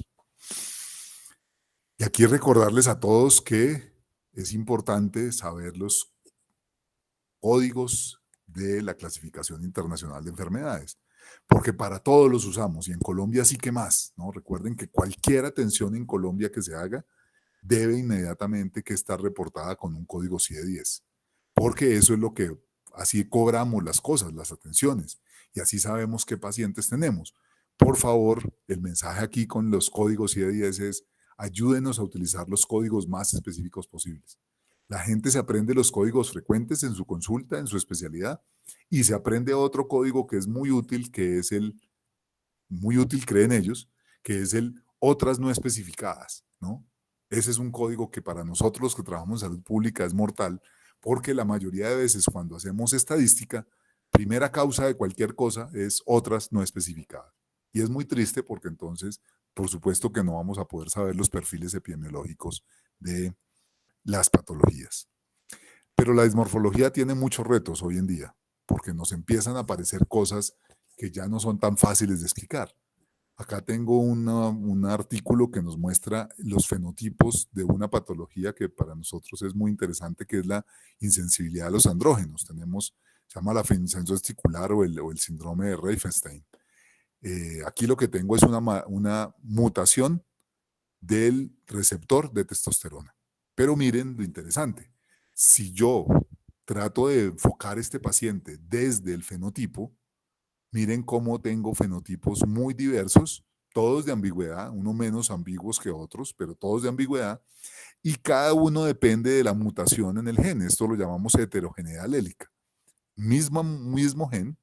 Speaker 1: Y aquí recordarles a todos que es importante saber los códigos de la clasificación internacional de enfermedades, porque para todos los usamos y en Colombia sí que más, ¿no? Recuerden que cualquier atención en Colombia que se haga debe inmediatamente que estar reportada con un código CIE-10, porque eso es lo que, así cobramos las cosas, las atenciones, y así sabemos qué pacientes tenemos. Por favor, el mensaje aquí con los códigos CIE-10 es: ayúdenos a utilizar los códigos más específicos posibles. La gente se aprende los códigos frecuentes en su consulta, en su especialidad, y se aprende otro código que es muy útil, que es muy útil, creen ellos, que es el otras no especificadas, ¿no? Ese es un código que para nosotros los que trabajamos en salud pública es mortal, porque la mayoría de veces cuando hacemos estadística, primera causa de cualquier cosa es otras no especificadas. Y es muy triste porque entonces, por supuesto que no vamos a poder saber los perfiles epidemiológicos de las patologías. Pero la dismorfología tiene muchos retos hoy en día, porque nos empiezan a aparecer cosas que ya no son tan fáciles de explicar. Acá tengo un artículo que nos muestra los fenotipos de una patología que para nosotros es muy interesante, que es la insensibilidad a los andrógenos. Tenemos, se llama la feminiscencia testicular o el síndrome de Reifenstein. Aquí lo que tengo es una mutación del receptor de testosterona. Pero miren lo interesante. Si yo trato de enfocar este paciente desde el fenotipo, miren cómo tengo fenotipos muy diversos, todos de ambigüedad, uno menos ambiguos que otros, pero todos de ambigüedad, y cada uno depende de la mutación en el gen. Esto lo llamamos heterogeneidad alélica. Mismo gen,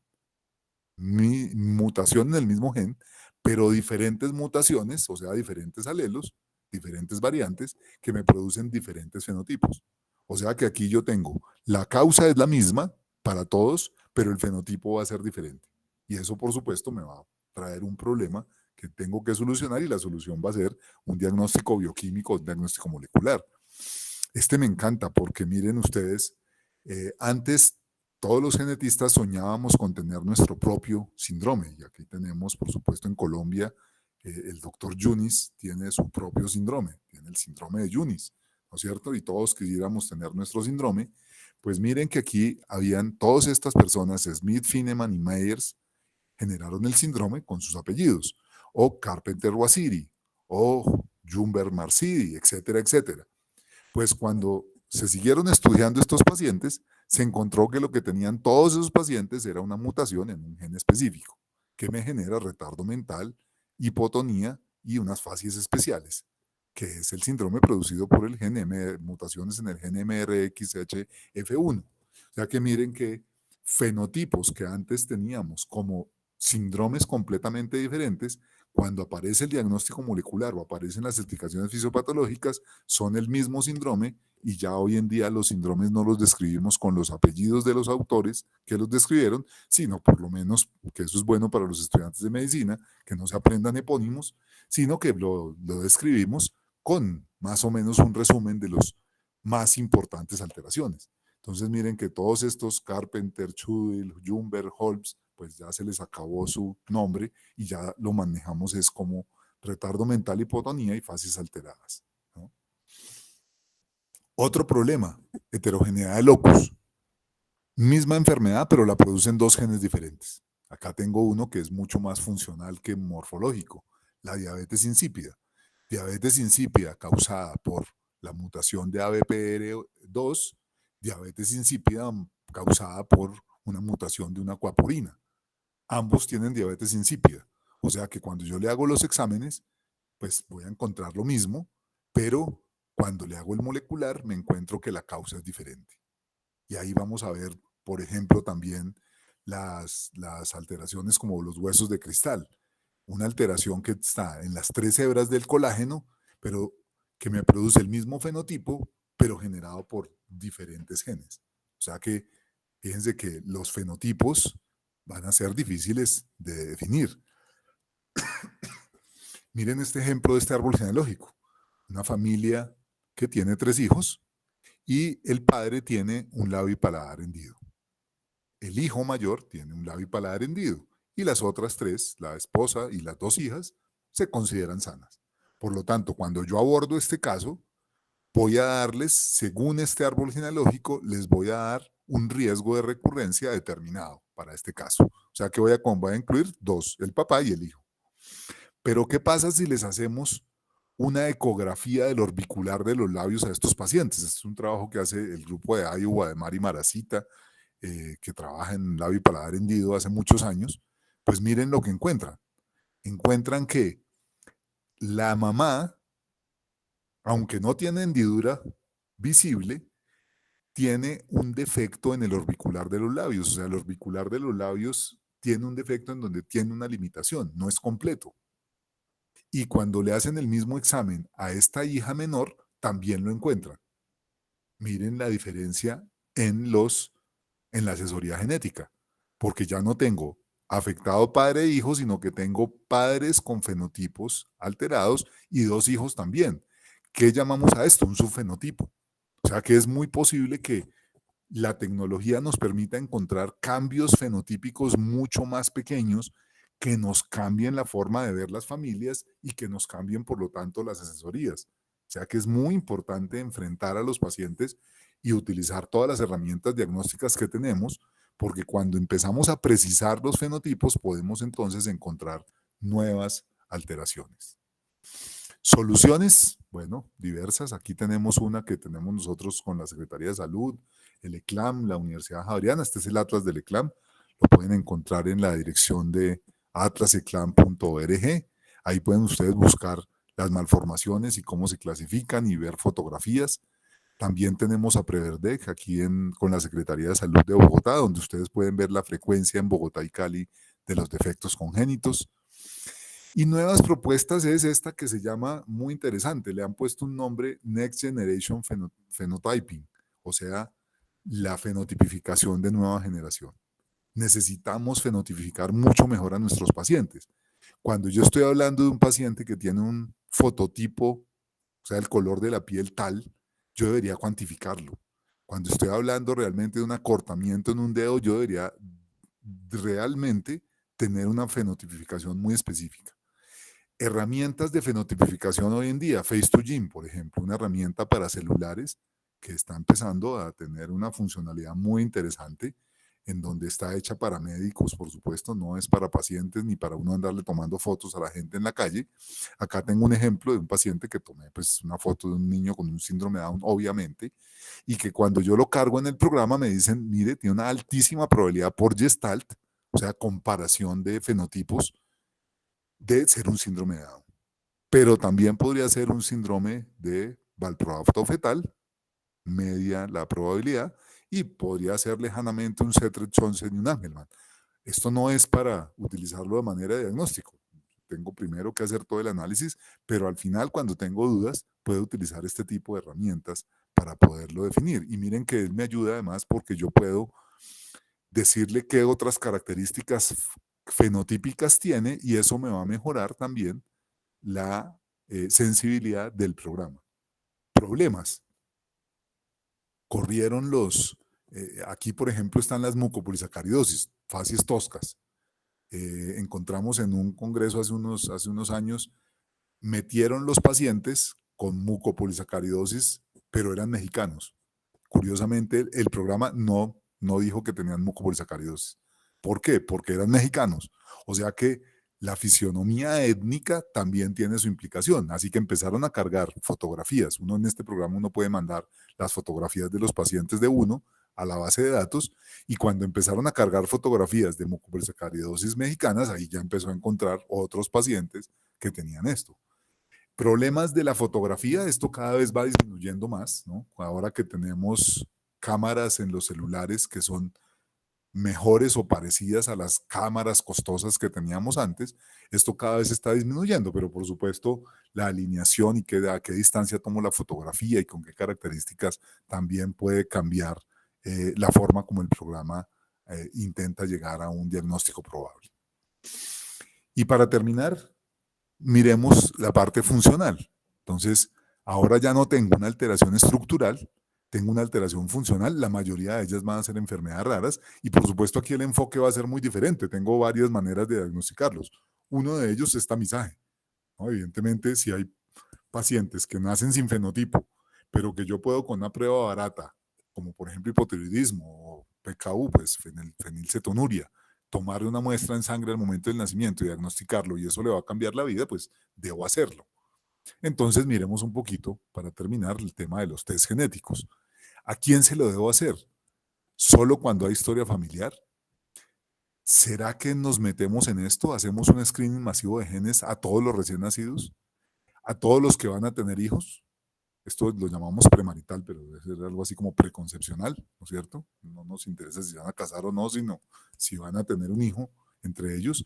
Speaker 1: mutación en el mismo gen, pero diferentes mutaciones, o sea, diferentes alelos, diferentes variantes que me producen diferentes fenotipos. O sea que aquí yo tengo, la causa es la misma para todos, pero el fenotipo va a ser diferente. Y eso, por supuesto, me va a traer un problema que tengo que solucionar y la solución va a ser un diagnóstico bioquímico, un diagnóstico molecular. Este me encanta porque miren ustedes, antes todos los genetistas soñábamos con tener nuestro propio síndrome. Y aquí tenemos, por supuesto, en Colombia, el doctor Yunis tiene su propio síndrome, tiene el síndrome de Yunis, ¿no es cierto? Y todos quisiéramos tener nuestro síndrome. Pues miren que aquí habían todas estas personas, Smith, Fineman y Meyers, generaron el síndrome con sus apellidos, o Carpenter-Waziri, o Jumber-Marsidi, etcétera, etcétera. Pues cuando se siguieron estudiando estos pacientes, se encontró que lo que tenían todos esos pacientes era una mutación en un gen específico, que me genera retardo mental, hipotonía y unas fasias especiales, que es el síndrome producido por el gen mutaciones en el gen MRXHF1. O sea que miren que fenotipos que antes teníamos como síndromes completamente diferentes, cuando aparece el diagnóstico molecular o aparecen las explicaciones fisiopatológicas, son el mismo síndrome y ya hoy en día los síndromes no los describimos con los apellidos de los autores que los describieron, sino por lo menos, que eso es bueno para los estudiantes de medicina, que no se aprendan epónimos, sino que lo describimos con más o menos un resumen de los más importantes alteraciones. Entonces miren que todos estos Carpenter, Chudil, Jumber, Holmes, pues ya se les acabó su nombre y ya lo manejamos es como retardo mental, hipotonía y fases alteradas, ¿no? Otro problema, heterogeneidad de locus. Misma enfermedad, pero la producen dos genes diferentes. Acá tengo uno que es mucho más funcional que morfológico, la diabetes insípida. Diabetes insípida causada por la mutación de ABPR2, diabetes insípida causada por una mutación de una aquaporina. Ambos tienen diabetes insípida. O sea que cuando yo le hago los exámenes, pues voy a encontrar lo mismo, pero cuando le hago el molecular me encuentro que la causa es diferente. Y ahí vamos a ver, por ejemplo, también las alteraciones como los huesos de cristal. Una alteración que está en las 3 hebras del colágeno, pero que me produce el mismo fenotipo, pero generado por diferentes genes. O sea que fíjense que los fenotipos van a ser difíciles de definir. Miren este ejemplo de este árbol genealógico. Una familia que tiene 3 hijos y el padre tiene un labio y paladar hendido. El hijo mayor tiene un labio y paladar hendido y las otras 3, la esposa y las 2 hijas, se consideran sanas. Por lo tanto, cuando yo abordo este caso, voy a darles, según este árbol genealógico, les voy a dar un riesgo de recurrencia determinado para este caso. O sea que voy a incluir 2, el papá y el hijo. Pero ¿qué pasa si les hacemos una ecografía del orbicular de los labios a estos pacientes? Este es un trabajo que hace el grupo de Iowa de Mari Maracita, que trabaja en labio y paladar hendido hace muchos años. Pues miren lo que encuentran. Encuentran que la mamá, aunque no tiene hendidura visible, tiene un defecto en el orbicular de los labios. O sea, el orbicular de los labios tiene un defecto en donde tiene una limitación, no es completo. Y cuando le hacen el mismo examen a esta hija menor, también lo encuentran. Miren la diferencia en la asesoría genética, porque ya no tengo afectado padre e hijo, sino que tengo padres con fenotipos alterados y 2 hijos también. ¿Qué llamamos a esto? Un subfenotipo. O sea que es muy posible que la tecnología nos permita encontrar cambios fenotípicos mucho más pequeños que nos cambien la forma de ver las familias y que nos cambien, por lo tanto, las asesorías. O sea que es muy importante enfrentar a los pacientes y utilizar todas las herramientas diagnósticas que tenemos, porque cuando empezamos a precisar los fenotipos, podemos entonces encontrar nuevas alteraciones. Soluciones, bueno, diversas. Aquí tenemos una que tenemos nosotros con la Secretaría de Salud, el ECLAM, la Universidad Javeriana. Este es el Atlas del ECLAM. Lo pueden encontrar en la dirección de atlaseclam.org. Ahí pueden ustedes buscar las malformaciones y cómo se clasifican y ver fotografías. También tenemos a Preverdec aquí con la Secretaría de Salud de Bogotá, donde ustedes pueden ver la frecuencia en Bogotá y Cali de los defectos congénitos. Y nuevas propuestas es esta que se llama, muy interesante, le han puesto un nombre Next Generation Phenotyping, o sea, la fenotipificación de nueva generación. Necesitamos fenotipificar mucho mejor a nuestros pacientes. Cuando yo estoy hablando de un paciente que tiene un fototipo, o sea, el color de la piel tal, yo debería cuantificarlo. Cuando estoy hablando realmente de un acortamiento en un dedo, yo debería realmente tener una fenotipificación muy específica. Herramientas de fenotipificación hoy en día, Face2Gene, por ejemplo, una herramienta para celulares que está empezando a tener una funcionalidad muy interesante, en donde está hecha para médicos, por supuesto, no es para pacientes ni para uno andarle tomando fotos a la gente en la calle. Acá tengo un ejemplo de un paciente que tomé pues, una foto de un niño con un síndrome de Down, obviamente, y que cuando yo lo cargo en el programa me dicen, mire, tiene una altísima probabilidad por Gestalt, o sea, comparación de fenotipos, de ser un síndrome de Down. Pero también podría ser un síndrome de valproato fetal, media la probabilidad, y podría ser lejanamente un Setret-Johnson y un Angelman. Esto no es para utilizarlo de manera de diagnóstico. Tengo primero que hacer todo el análisis, pero al final, cuando tengo dudas, puedo utilizar este tipo de herramientas para poderlo definir. Y miren que él me ayuda además porque yo puedo decirle qué otras características fenotípicas tiene y eso me va a mejorar también la sensibilidad del programa. Problemas. Corrieron aquí por ejemplo están las mucopolisacaridosis, facies toscas. Encontramos en un congreso hace unos años, metieron los pacientes con mucopolisacaridosis, pero eran mexicanos. Curiosamente, el programa no dijo que tenían mucopolisacaridosis. ¿Por qué? Porque eran mexicanos. O sea que la fisionomía étnica también tiene su implicación. Así que empezaron a cargar fotografías. Uno en este programa uno puede mandar las fotografías de los pacientes de uno a la base de datos y cuando empezaron a cargar fotografías de mucopolisacaridosis mexicanas, ahí ya empezó a encontrar otros pacientes que tenían esto. Problemas de la fotografía, esto cada vez va disminuyendo más, ¿no? Ahora que tenemos cámaras en los celulares que son mejores o parecidas a las cámaras costosas que teníamos antes, esto cada vez está disminuyendo, pero por supuesto la alineación y a qué distancia tomo la fotografía y con qué características también puede cambiar la forma como el programa intenta llegar a un diagnóstico probable. Y para terminar, miremos la parte funcional. Entonces, ahora ya no tengo una alteración estructural, tengo una alteración funcional, la mayoría de ellas van a ser enfermedades raras y por supuesto aquí el enfoque va a ser muy diferente, tengo varias maneras de diagnosticarlos. Uno de ellos es tamizaje, ¿no? Evidentemente, si hay pacientes que nacen sin fenotipo, pero que yo puedo con una prueba barata, como por ejemplo hipotiroidismo o PKU, pues fenilcetonuria, tomar una muestra en sangre al momento del nacimiento y diagnosticarlo y eso le va a cambiar la vida, pues debo hacerlo. Entonces miremos un poquito, para terminar, el tema de los test genéticos. ¿A quién se lo debo hacer? ¿Solo cuando hay historia familiar? ¿Será que nos metemos en esto? ¿Hacemos un screening masivo de genes a todos los recién nacidos? ¿A todos los que van a tener hijos? Esto lo llamamos premarital, pero debe ser algo así como preconcepcional, ¿no es cierto? No nos interesa si se van a casar o no, sino si van a tener un hijo entre ellos.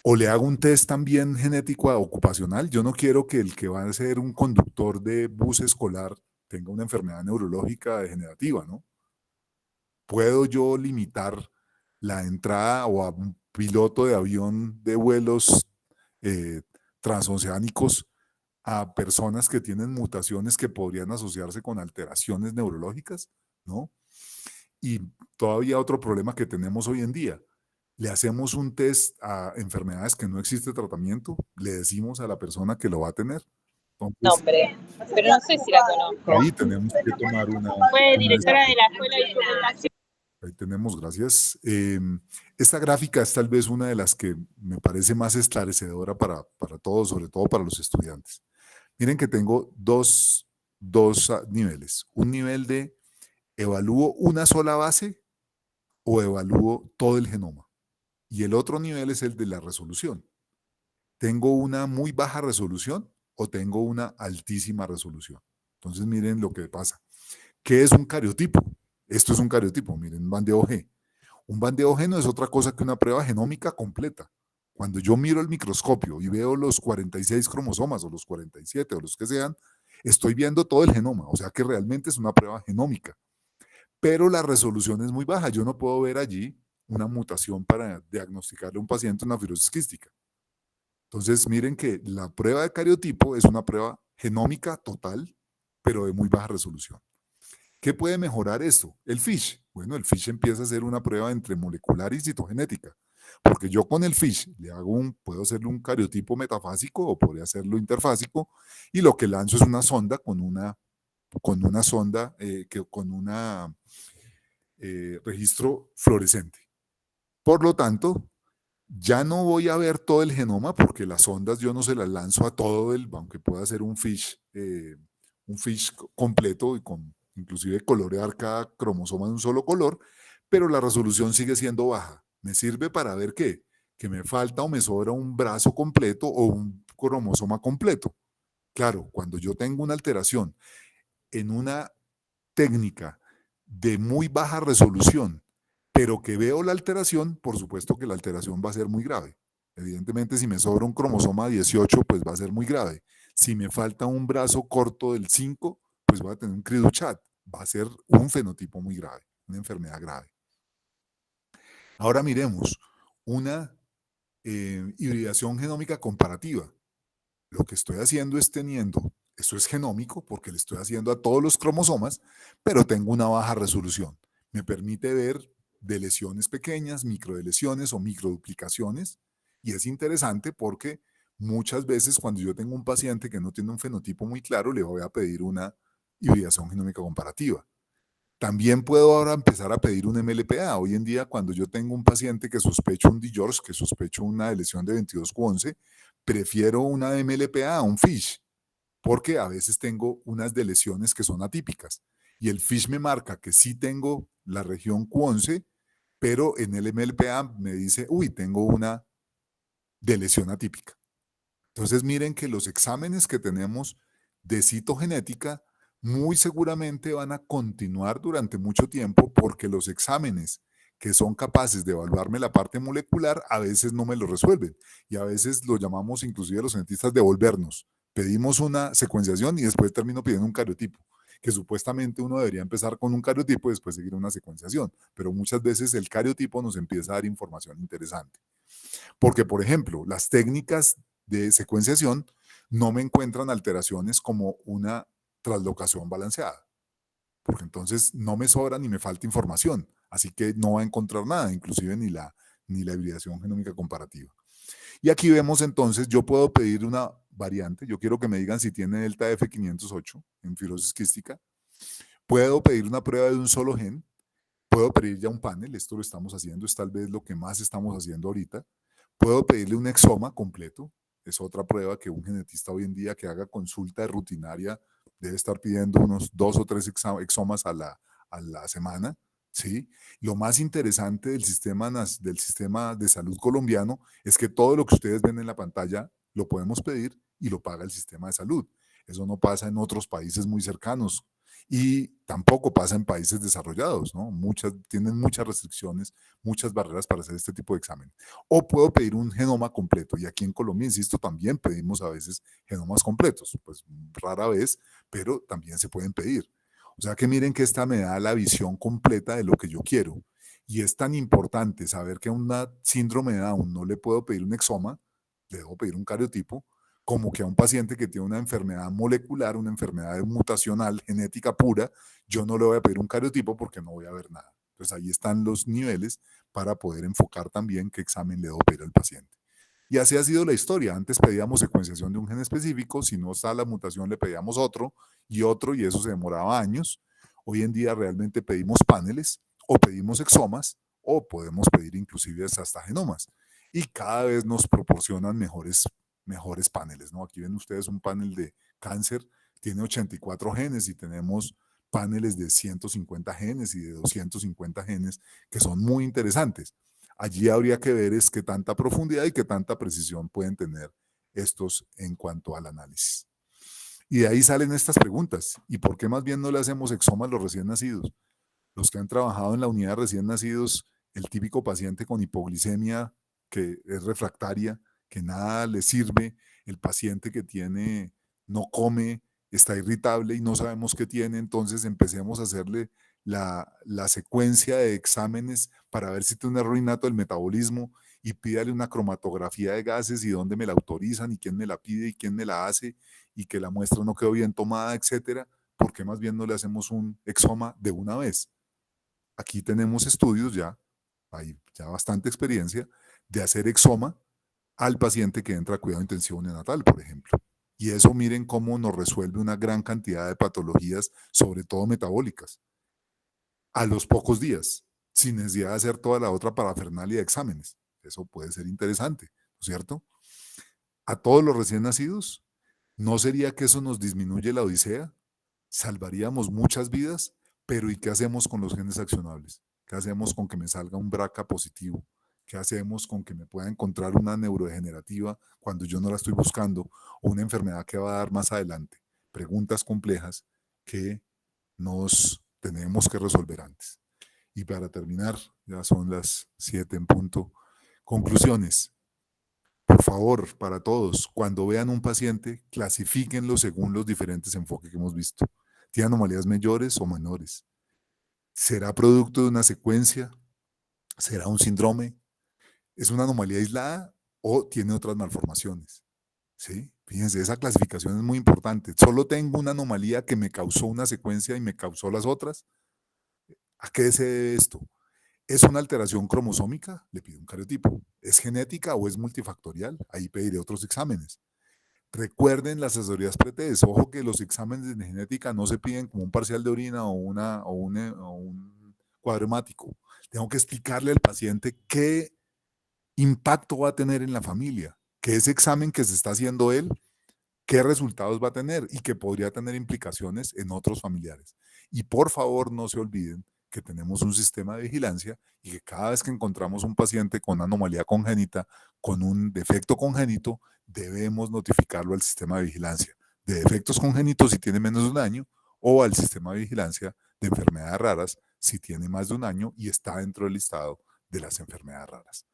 Speaker 1: O le hago un test también genético ocupacional. Yo no quiero que el que va a ser un conductor de bus escolar tenga una enfermedad neurológica degenerativa, ¿no? ¿Puedo yo limitar la entrada o a un piloto de avión de vuelos transoceánicos a personas que tienen mutaciones que podrían asociarse con alteraciones neurológicas? ¿No? Y todavía otro problema que tenemos hoy en día. le hacemos un test a enfermedades que no existe tratamiento, le decimos a la persona que lo va a tener. Entonces,
Speaker 2: Nombre, pero no sé si la conozco.
Speaker 1: ahí tenemos que tomar
Speaker 2: Fue
Speaker 1: una
Speaker 2: directora de
Speaker 1: decisión.
Speaker 2: la Escuela de Instrumentación.
Speaker 1: Ahí tenemos, gracias. Esta gráfica es tal vez una de las que me parece más esclarecedora para todos, sobre todo para los estudiantes. Miren que tengo dos niveles. Un nivel de evalúo una sola base o evalúo todo el genoma. Y el otro nivel es el de la resolución. ¿Tengo una muy baja resolución o tengo una altísima resolución? Entonces miren lo que pasa. ¿Qué es un cariotipo? Esto es un cariotipo, miren, un bandeo G. Un bandeo G no es otra cosa que una prueba genómica completa. Cuando yo miro el microscopio y veo los 46 cromosomas o los 47 o los que sean, estoy viendo todo el genoma, o sea que realmente es una prueba genómica. Pero la resolución es muy baja. Yo no puedo ver allí una mutación para diagnosticarle a un paciente una fibrosis quística. Entonces, miren que la prueba de cariotipo es una prueba genómica total, pero de muy baja resolución. ¿Qué puede mejorar esto? El FISH. Bueno, el FISH empieza a ser una prueba entre molecular y citogenética, porque yo con el FISH puedo hacerle un cariotipo metafásico o podría hacerlo interfásico, y lo que lanzo es una sonda con una sonda, con un registro fluorescente. Por lo tanto, ya no voy a ver todo el genoma porque las ondas yo no se las lanzo a todo aunque pueda ser un fish completo y con inclusive colorear cada cromosoma de un solo color, pero la resolución sigue siendo baja. ¿Me sirve para ver qué? Que me falta o me sobra un brazo completo o un cromosoma completo. Claro, cuando yo tengo una alteración en una técnica de muy baja resolución, pero que veo la alteración, por supuesto que la alteración va a ser muy grave. Evidentemente, si me sobra un cromosoma 18, pues va a ser muy grave. Si me falta un brazo corto del 5, pues voy a tener un cri du chat. Va a ser un fenotipo muy grave, una enfermedad grave. Ahora miremos una hibridación genómica comparativa. Lo que estoy haciendo es esto es genómico porque le estoy haciendo a todos los cromosomas, pero tengo una baja resolución. Me permite ver de lesiones pequeñas, microdelesiones o microduplicaciones, y es interesante porque muchas veces cuando yo tengo un paciente que no tiene un fenotipo muy claro, le voy a pedir una hibridación genómica comparativa. También puedo ahora empezar a pedir un MLPA. Hoy en día, cuando yo tengo un paciente que sospecho un DiGeorge, que sospecho una lesión de 22q11, prefiero una MLPA, un FISH, porque a veces tengo unas lesiones que son atípicas. Y el FISH me marca que sí tengo la región Q11, pero en el MLPA me dice, uy, tengo una lesión atípica. Entonces miren que los exámenes que tenemos de citogenética muy seguramente van a continuar durante mucho tiempo porque los exámenes que son capaces de evaluarme la parte molecular a veces no me lo resuelven y a veces lo llamamos inclusive los cientistas devolvernos. Pedimos una secuenciación y después termino pidiendo un cariotipo, que supuestamente uno debería empezar con un cariotipo y después seguir una secuenciación, pero muchas veces el cariotipo nos empieza a dar información interesante. Porque, por ejemplo, las técnicas de secuenciación no me encuentran alteraciones como una translocación balanceada, porque entonces no me sobra ni me falta información, así que no va a encontrar nada, inclusive ni la hibridación genómica comparativa. Y aquí vemos entonces, yo puedo pedir una variante, yo quiero que me digan si tiene delta F508 en fibrosis quística, puedo pedir una prueba de un solo gen, puedo pedir ya un panel, esto lo estamos haciendo, es tal vez lo que más estamos haciendo ahorita, puedo pedirle un exoma completo, es otra prueba que un genetista hoy en día que haga consulta rutinaria debe estar pidiendo unos 2 o 3 exomas a la semana, ¿sí? Lo más interesante del sistema de salud colombiano es que todo lo que ustedes ven en la pantalla lo podemos pedir y lo paga el sistema de salud. Eso no pasa en otros países muy cercanos y tampoco pasa en países desarrollados, ¿no? Tienen muchas restricciones, muchas barreras para hacer este tipo de examen. O puedo pedir un genoma completo. Y aquí en Colombia, insisto, también pedimos a veces genomas completos. Pues rara vez, pero también se pueden pedir. O sea que miren que esta me da la visión completa de lo que yo quiero. Y es tan importante saber que a una síndrome de Down no le puedo pedir un exoma, le debo pedir un cariotipo, como que a un paciente que tiene una enfermedad molecular, una enfermedad mutacional, genética pura, yo no le voy a pedir un cariotipo porque no voy a ver nada. Entonces ahí están los niveles para poder enfocar también qué examen le debo pedir al paciente. Y así ha sido la historia. Antes pedíamos secuenciación de un gen específico, si no está la mutación le pedíamos otro, y eso se demoraba años. Hoy en día realmente pedimos paneles o pedimos exomas o podemos pedir inclusive hasta genomas. Y cada vez nos proporcionan mejores paneles, ¿no? Aquí ven ustedes un panel de cáncer, tiene 84 genes y tenemos paneles de 150 genes y de 250 genes que son muy interesantes. Allí habría que ver es qué tanta profundidad y qué tanta precisión pueden tener estos en cuanto al análisis. Y de ahí salen estas preguntas. ¿Y por qué más bien no le hacemos exoma a los recién nacidos? Los que han trabajado en la unidad de recién nacidos, el típico paciente con hipoglicemia que es refractaria, que nada le sirve, el paciente que tiene, no come, está irritable y no sabemos qué tiene, entonces empecemos a hacerle la secuencia de exámenes para ver si tiene un error innato del metabolismo y pídale una cromatografía de gases y dónde me la autorizan y quién me la pide y quién me la hace y que la muestra no quedó bien tomada, etcétera. ¿Por qué más bien no le hacemos un exoma de una vez? Aquí tenemos estudios ya, hay ya bastante experiencia de hacer exoma al paciente que entra a cuidado intensivo neonatal, por ejemplo. Y eso miren cómo nos resuelve una gran cantidad de patologías, sobre todo metabólicas, a los pocos días, sin necesidad de hacer toda la otra parafernalia de exámenes. Eso puede ser interesante, ¿no es cierto? A todos los recién nacidos, ¿no sería que eso nos disminuye la odisea? Salvaríamos muchas vidas, pero ¿y qué hacemos con los genes accionables? ¿Qué hacemos con que me salga un BRCA positivo? ¿Qué hacemos con que me pueda encontrar una neurodegenerativa cuando yo no la estoy buscando o una enfermedad que va a dar más adelante? Preguntas complejas que nos tenemos que resolver antes. Y para terminar, ya son las 7 en punto. Conclusiones. Por favor, para todos, cuando vean un paciente, clasifíquenlo según los diferentes enfoques que hemos visto. ¿Tiene anomalías mayores o menores? ¿Será producto de una secuencia? ¿Será un síndrome? ¿Es una anomalía aislada o tiene otras malformaciones? ¿Sí? Fíjense, esa clasificación es muy importante. Solo tengo una anomalía que me causó una secuencia y me causó las otras. ¿A qué se debe esto? ¿Es una alteración cromosómica? Le pido un cariotipo. ¿Es genética o es multifactorial? Ahí pediré otros exámenes. Recuerden las asesorías pre-test. Ojo que los exámenes de genética no se piden como un parcial de orina o un cuadro hemático. Tengo que explicarle al paciente qué impacto va a tener en la familia, que ese examen que se está haciendo él, qué resultados va a tener y que podría tener implicaciones en otros familiares. Y por favor no se olviden que tenemos un sistema de vigilancia y que cada vez que encontramos un paciente con anomalía congénita, con un defecto congénito, debemos notificarlo al sistema de vigilancia de defectos congénitos si tiene menos de un año o al sistema de vigilancia de enfermedades raras si tiene más de un año y está dentro del listado de las enfermedades raras.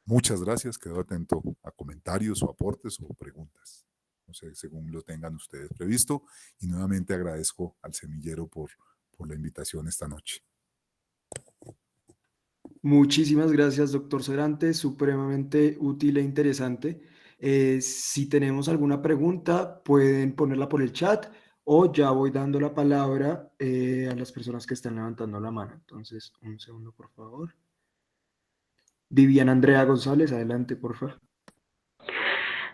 Speaker 1: Muchas gracias, quedo atento a comentarios o aportes o preguntas. No sé, según lo tengan ustedes previsto. Y nuevamente agradezco al semillero por la invitación esta noche.
Speaker 3: Muchísimas gracias, doctor Cervantes, supremamente útil e interesante. Si tenemos alguna pregunta, pueden ponerla por el chat o ya voy dando la palabra a las personas que están levantando la mano. Entonces, un segundo, por favor. Viviana Andrea González, adelante, por favor.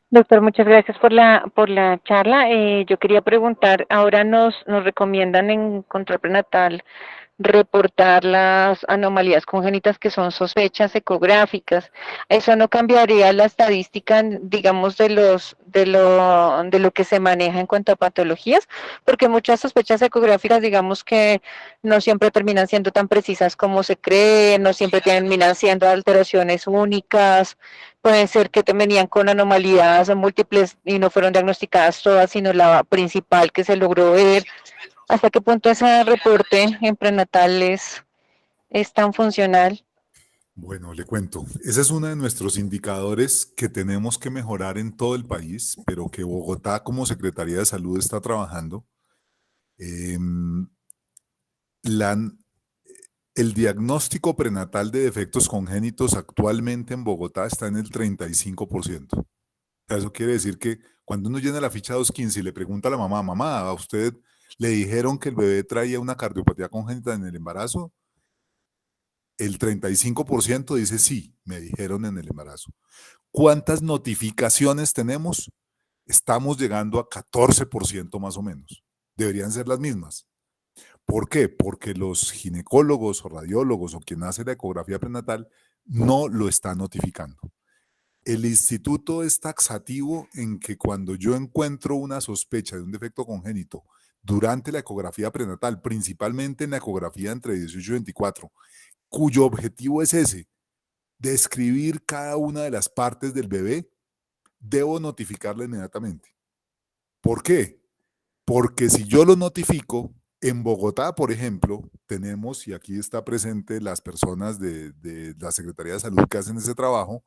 Speaker 2: Doctor, muchas gracias por la charla. Yo quería preguntar, ahora nos recomiendan en control prenatal reportar las anomalías congénitas que son sospechas ecográficas. Eso no cambiaría la estadística, digamos, de lo que se maneja en cuanto a patologías, porque muchas sospechas ecográficas, digamos que no siempre terminan siendo tan precisas como se cree, no siempre terminan siendo alteraciones únicas. Puede ser que te venían con anomalías múltiples y no fueron diagnosticadas todas, sino la principal que se logró ver. ¿Hasta qué punto ese reporte en prenatal es tan funcional?
Speaker 1: Bueno, le cuento. Ese es uno de nuestros indicadores que tenemos que mejorar en todo el país, pero que Bogotá como Secretaría de Salud está trabajando. Eh, la, el diagnóstico prenatal de defectos congénitos actualmente en Bogotá está en el 35%. Eso quiere decir que cuando uno llena la ficha 215 y le pregunta a la mamá, mamá, ¿a usted le dijeron que el bebé traía una cardiopatía congénita en el embarazo? el 35% dice sí, me dijeron en el embarazo. ¿Cuántas notificaciones tenemos? Estamos llegando a 14% más o menos. Deberían ser las mismas. ¿Por qué? Porque los ginecólogos o radiólogos o quien hace la ecografía prenatal no lo está notificando. El instituto es taxativo en que cuando yo encuentro una sospecha de un defecto congénito durante la ecografía prenatal, principalmente en la ecografía entre 18 y 24, cuyo objetivo es ese, describir cada una de las partes del bebé, debo notificarla inmediatamente. ¿Por qué? Porque si yo lo notifico, en Bogotá, por ejemplo, tenemos, y aquí está presente las personas de la Secretaría de Salud que hacen ese trabajo,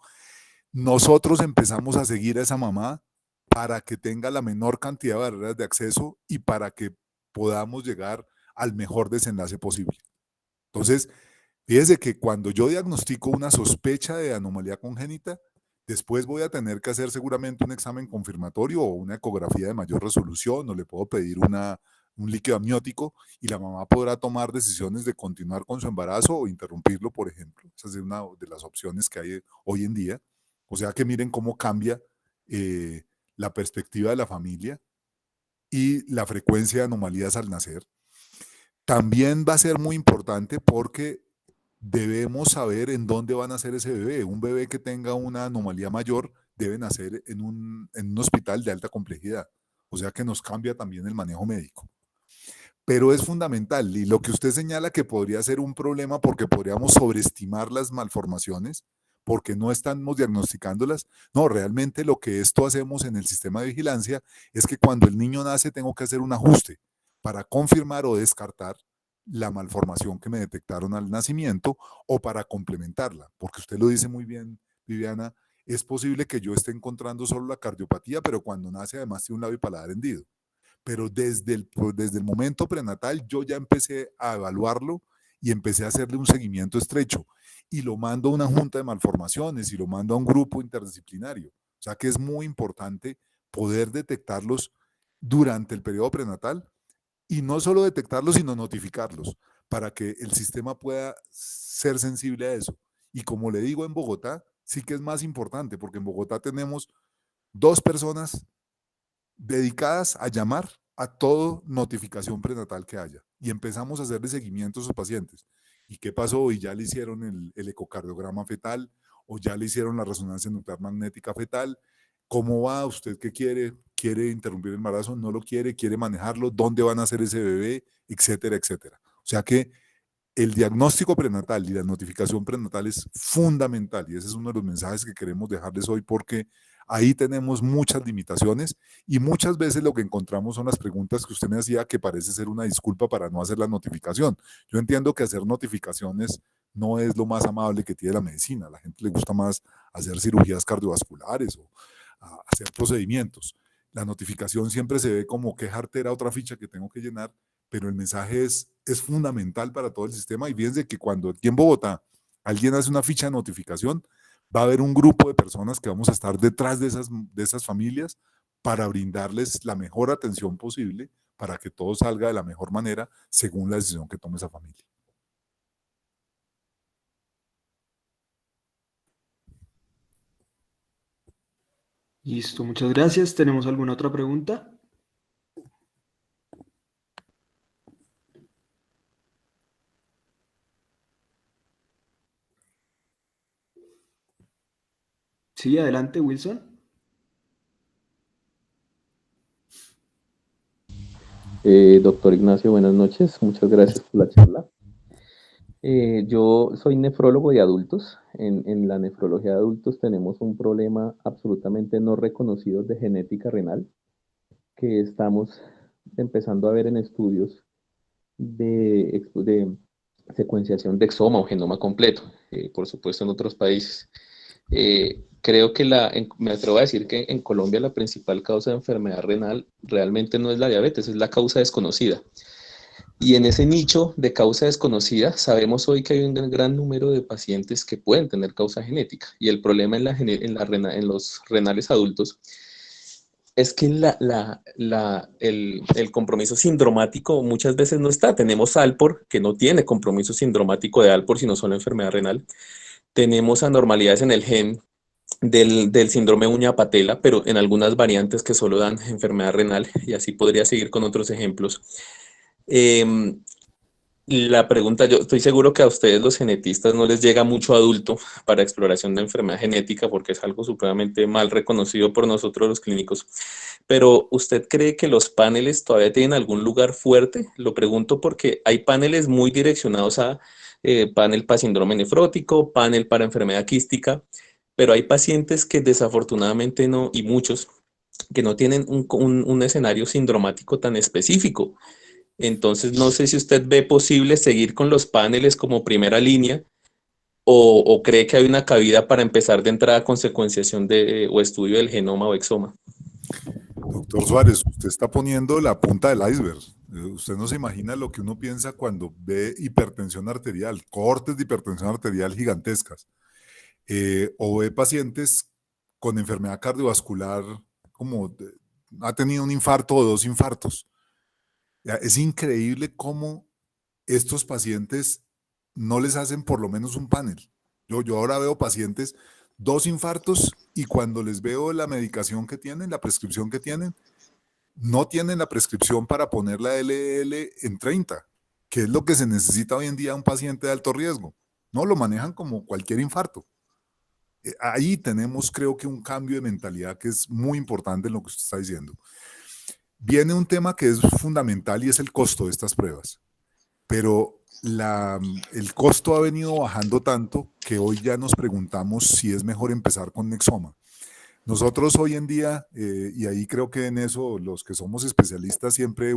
Speaker 1: nosotros empezamos a seguir a esa mamá para que tenga la menor cantidad de barreras de acceso y para que podamos llegar al mejor desenlace posible. Entonces, fíjese que cuando yo diagnostico una sospecha de anomalía congénita, después voy a tener que hacer seguramente un examen confirmatorio o una ecografía de mayor resolución, o le puedo pedir un líquido amniótico y la mamá podrá tomar decisiones de continuar con su embarazo o interrumpirlo, por ejemplo. Esa es una de las opciones que hay hoy en día. O sea que miren cómo cambia la perspectiva de la familia y la frecuencia de anomalías al nacer. También va a ser muy importante porque debemos saber en dónde va a nacer ese bebé. Un bebé que tenga una anomalía mayor debe nacer en un hospital de alta complejidad. O sea que nos cambia también el manejo médico. Pero es fundamental, y lo que usted señala que podría ser un problema porque podríamos sobreestimar las malformaciones, porque no estamos diagnosticándolas. No, realmente lo que esto hacemos en el sistema de vigilancia es que cuando el niño nace tengo que hacer un ajuste para confirmar o descartar la malformación que me detectaron al nacimiento o para complementarla, porque usted lo dice muy bien, Viviana, es posible que yo esté encontrando solo la cardiopatía, pero cuando nace además tiene un labio y paladar hendido. Pero desde el momento prenatal yo ya empecé a evaluarlo y empecé a hacerle un seguimiento estrecho y lo mando a una junta de malformaciones y lo mando a un grupo interdisciplinario. O sea que es muy importante poder detectarlos durante el periodo prenatal y no solo detectarlos, sino notificarlos para que el sistema pueda ser sensible a eso. Y como le digo, en Bogotá sí que es más importante porque en Bogotá tenemos 2 personas dedicadas a llamar a toda notificación prenatal que haya y empezamos a hacerle seguimiento a esos pacientes. ¿Y qué pasó? Y ya le hicieron el ecocardiograma fetal o ya le hicieron la resonancia nuclear magnética fetal. ¿Cómo va? ¿Usted qué quiere? ¿Quiere interrumpir el embarazo? ¿No lo quiere? ¿Quiere manejarlo? ¿Dónde van a hacer ese bebé? Etcétera, etcétera. O sea que el diagnóstico prenatal y la notificación prenatal es fundamental y ese es uno de los mensajes que queremos dejarles hoy porque ahí tenemos muchas limitaciones y muchas veces lo que encontramos son las preguntas que usted me hacía que parece ser una disculpa para no hacer la notificación. Yo entiendo que hacer notificaciones no es lo más amable que tiene la medicina. A la gente le gusta más hacer cirugías cardiovasculares o hacer procedimientos. La notificación siempre se ve como qué jartera otra ficha que tengo que llenar, pero el mensaje es fundamental para todo el sistema y fíjense que cuando aquí en Bogotá alguien hace una ficha de notificación, va a haber un grupo de personas que vamos a estar detrás de esas familias para brindarles la mejor atención posible para que todo salga de la mejor manera según la decisión que tome esa familia.
Speaker 3: Listo, muchas gracias. ¿Tenemos alguna otra pregunta? Sí, adelante, Wilson.
Speaker 4: Doctor Ignacio, buenas noches. Muchas gracias por la charla. Yo soy nefrólogo de adultos. En la nefrología de adultos tenemos un problema absolutamente no reconocido de genética renal que estamos empezando a ver en estudios de secuenciación de exoma o genoma completo, por supuesto en otros países. Creo que me atrevo a decir que en Colombia la principal causa de enfermedad renal realmente no es la diabetes, es la causa desconocida. Y en ese nicho de causa desconocida, sabemos hoy que hay un gran número de pacientes que pueden tener causa genética. Y el problema en los renales adultos Es que el compromiso sindromático muchas veces no está. Tenemos Alpor, que no tiene compromiso sindromático de Alpor, sino solo enfermedad renal. Tenemos anormalidades en el gen del síndrome uña patela, pero en algunas variantes que solo dan enfermedad renal, y así podría seguir con otros ejemplos. Em, la pregunta, yo estoy seguro que a ustedes los genetistas no les llega mucho adulto para exploración de enfermedad genética porque es algo supremamente mal reconocido por nosotros los clínicos. Pero ¿usted cree que los paneles todavía tienen algún lugar fuerte? Lo pregunto porque hay paneles muy direccionados a panel para síndrome nefrótico, panel para enfermedad quística, pero hay pacientes que desafortunadamente no, y muchos, que no tienen un escenario sindromático tan específico. Entonces, no sé si usted ve posible seguir con los paneles como primera línea o cree que hay una cabida para empezar de entrada con secuenciación o estudio del genoma o exoma.
Speaker 1: Doctor Suárez, usted está poniendo la punta del iceberg. Usted no se imagina lo que uno piensa cuando ve hipertensión arterial, cortes de hipertensión arterial gigantescas, o ve pacientes con enfermedad cardiovascular ha tenido un infarto o 2 infartos. Es increíble cómo estos pacientes no les hacen por lo menos un panel. Yo ahora veo pacientes 2 infartos y cuando les veo la medicación que tienen, la prescripción que tienen, no tienen la prescripción para poner la LDL en 30, que es lo que se necesita hoy en día a un paciente de alto riesgo. No lo manejan como cualquier infarto. Ahí tenemos, creo que, un cambio de mentalidad que es muy importante en lo que usted está diciendo. Viene un tema que es fundamental y es el costo de estas pruebas. Pero el costo ha venido bajando tanto que hoy ya nos preguntamos si es mejor empezar con Nexoma. Nosotros hoy en día, y ahí creo que en eso los que somos especialistas siempre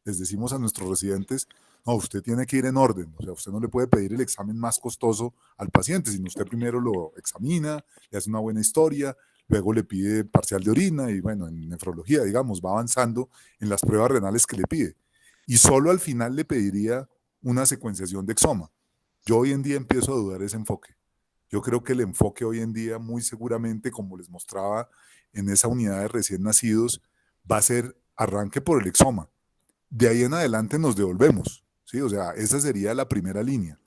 Speaker 1: les decimos a nuestros residentes, no, usted tiene que ir en orden, o sea, usted no le puede pedir el examen más costoso al paciente, sino usted primero lo examina, le hace una buena historia, luego le pide parcial de orina y bueno, en nefrología, digamos, va avanzando en las pruebas renales que le pide. Y solo al final le pediría una secuenciación de exoma. Yo hoy en día empiezo a dudar ese enfoque. Yo creo que el enfoque hoy en día, muy seguramente, como les mostraba en esa unidad de recién nacidos, va a ser arranque por el exoma. De ahí en adelante nos devolvemos, ¿sí? O sea, esa sería la primera línea.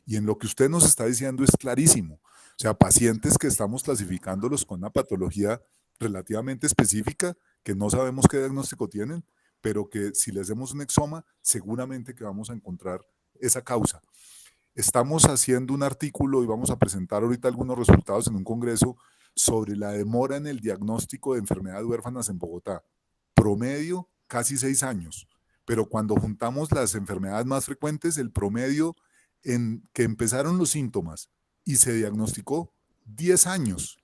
Speaker 1: Y en lo que usted nos está diciendo es clarísimo. O sea, pacientes que estamos clasificándolos con una patología relativamente específica, que no sabemos qué diagnóstico tienen, pero que si les hacemos un exoma, seguramente que vamos a encontrar esa causa. Estamos haciendo un artículo y vamos a presentar ahorita algunos resultados en un congreso sobre la demora en el diagnóstico de enfermedad de huérfanas en Bogotá. Promedio, casi 6 años. Pero cuando juntamos las enfermedades más frecuentes, el promedio en que empezaron los síntomas y se diagnosticó, 10 años.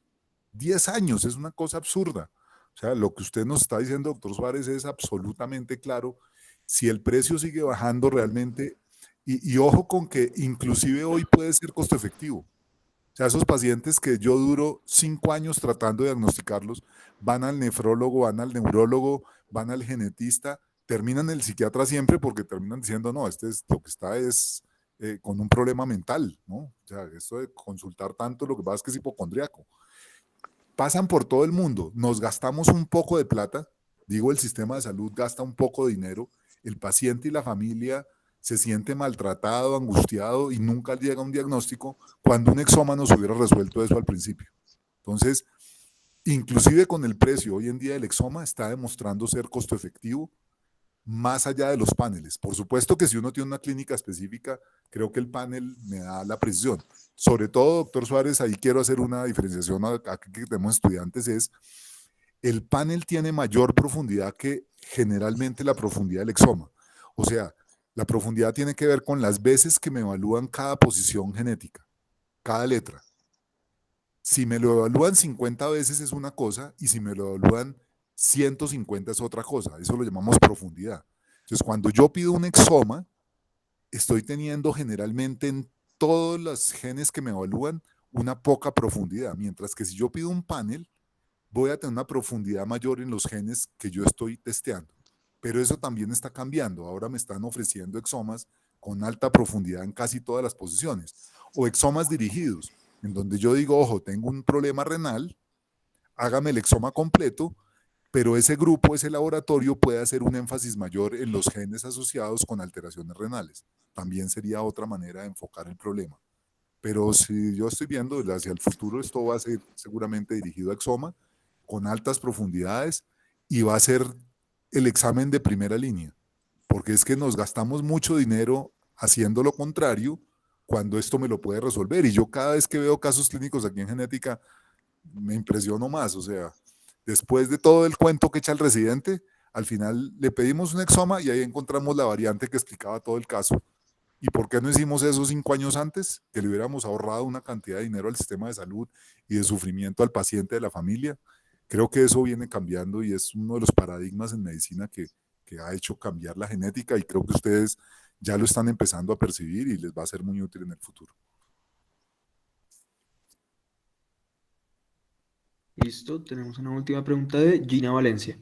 Speaker 1: 10 años, es una cosa absurda. O sea, lo que usted nos está diciendo, doctor Suárez, es absolutamente claro. Si el precio sigue bajando realmente, y ojo con que inclusive hoy puede ser costo efectivo. O sea, esos pacientes que yo duro 5 años tratando de diagnosticarlos, van al nefrólogo, van al neurólogo, van al genetista, terminan el psiquiatra siempre porque terminan diciendo, no, lo que está es con un problema mental, ¿no? O sea, esto de consultar tanto, lo que pasa es que es hipocondriaco. Pasan por todo el mundo, nos gastamos un poco de plata, digo, el sistema de salud gasta un poco de dinero, el paciente y la familia se siente maltratado, angustiado y nunca llega un diagnóstico cuando un exoma nos hubiera resuelto eso al principio. Entonces, inclusive con el precio hoy en día del exoma está demostrando ser costo efectivo más allá de los paneles. Por supuesto que si uno tiene una clínica específica, creo que el panel me da la precisión. Sobre todo, doctor Suárez, ahí quiero hacer una diferenciación aquí que tenemos estudiantes, es el panel tiene mayor profundidad que generalmente la profundidad del exoma. O sea, la profundidad tiene que ver con las veces que me evalúan cada posición genética, cada letra. Si me lo evalúan 50 veces es una cosa y si me lo evalúan 150 es otra cosa. Eso lo llamamos profundidad. Entonces, cuando yo pido un exoma, estoy teniendo generalmente en todos los genes que me evalúan una poca profundidad, mientras que si yo pido un panel, voy a tener una profundidad mayor en los genes que yo estoy testeando. Pero eso también está cambiando. Ahora me están ofreciendo exomas con alta profundidad en casi todas las posiciones. O exomas dirigidos, en donde yo digo, ojo, tengo un problema renal, hágame el exoma completo pero ese grupo, ese laboratorio puede hacer un énfasis mayor en los genes asociados con alteraciones renales. También sería otra manera de enfocar el problema. Pero si yo estoy viendo hacia el futuro, esto va a ser seguramente dirigido a exoma, con altas profundidades, y va a ser el examen de primera línea, porque es que nos gastamos mucho dinero haciendo lo contrario cuando esto me lo puede resolver. Y yo cada vez que veo casos clínicos aquí en genética, me impresiono más. O sea, después de todo el cuento que echa el residente, al final le pedimos un exoma y ahí encontramos la variante que explicaba todo el caso. ¿Y por qué no hicimos eso 5 años antes? Que le hubiéramos ahorrado una cantidad de dinero al sistema de salud y de sufrimiento al paciente, de la familia. Creo que eso viene cambiando y es uno de los paradigmas en medicina que ha hecho cambiar la genética, y creo que ustedes ya lo están empezando a percibir y les va a ser muy útil en el futuro.
Speaker 3: Listo, tenemos una última pregunta de Gina Valencia.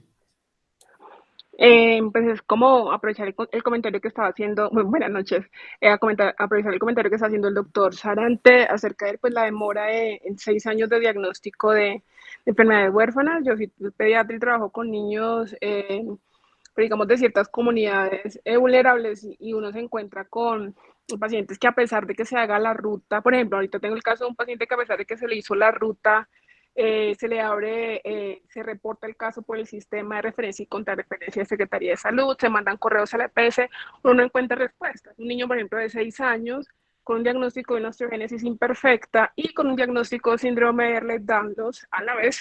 Speaker 5: Pues es como aprovechar el comentario que estaba haciendo, bueno, buenas noches, aprovechar el comentario que está haciendo el doctor Sarante acerca de pues, la demora en 6 años de diagnóstico de enfermedades huérfanas. Yo soy pediatra y trabajo con niños, pero digamos, de ciertas comunidades vulnerables, y uno se encuentra con pacientes que, a pesar de que se haga la ruta, por ejemplo, ahorita tengo el caso de un paciente que, a pesar de que se le hizo la ruta, se le abre, se reporta el caso por el sistema de referencia y contrarreferencia de Secretaría de Salud, se mandan correos a la EPS, uno no encuentra respuestas. Un niño, por ejemplo, de 6 años, con un diagnóstico de una osteogénesis imperfecta y con un diagnóstico de síndrome de Ehlers-Danlos a la vez,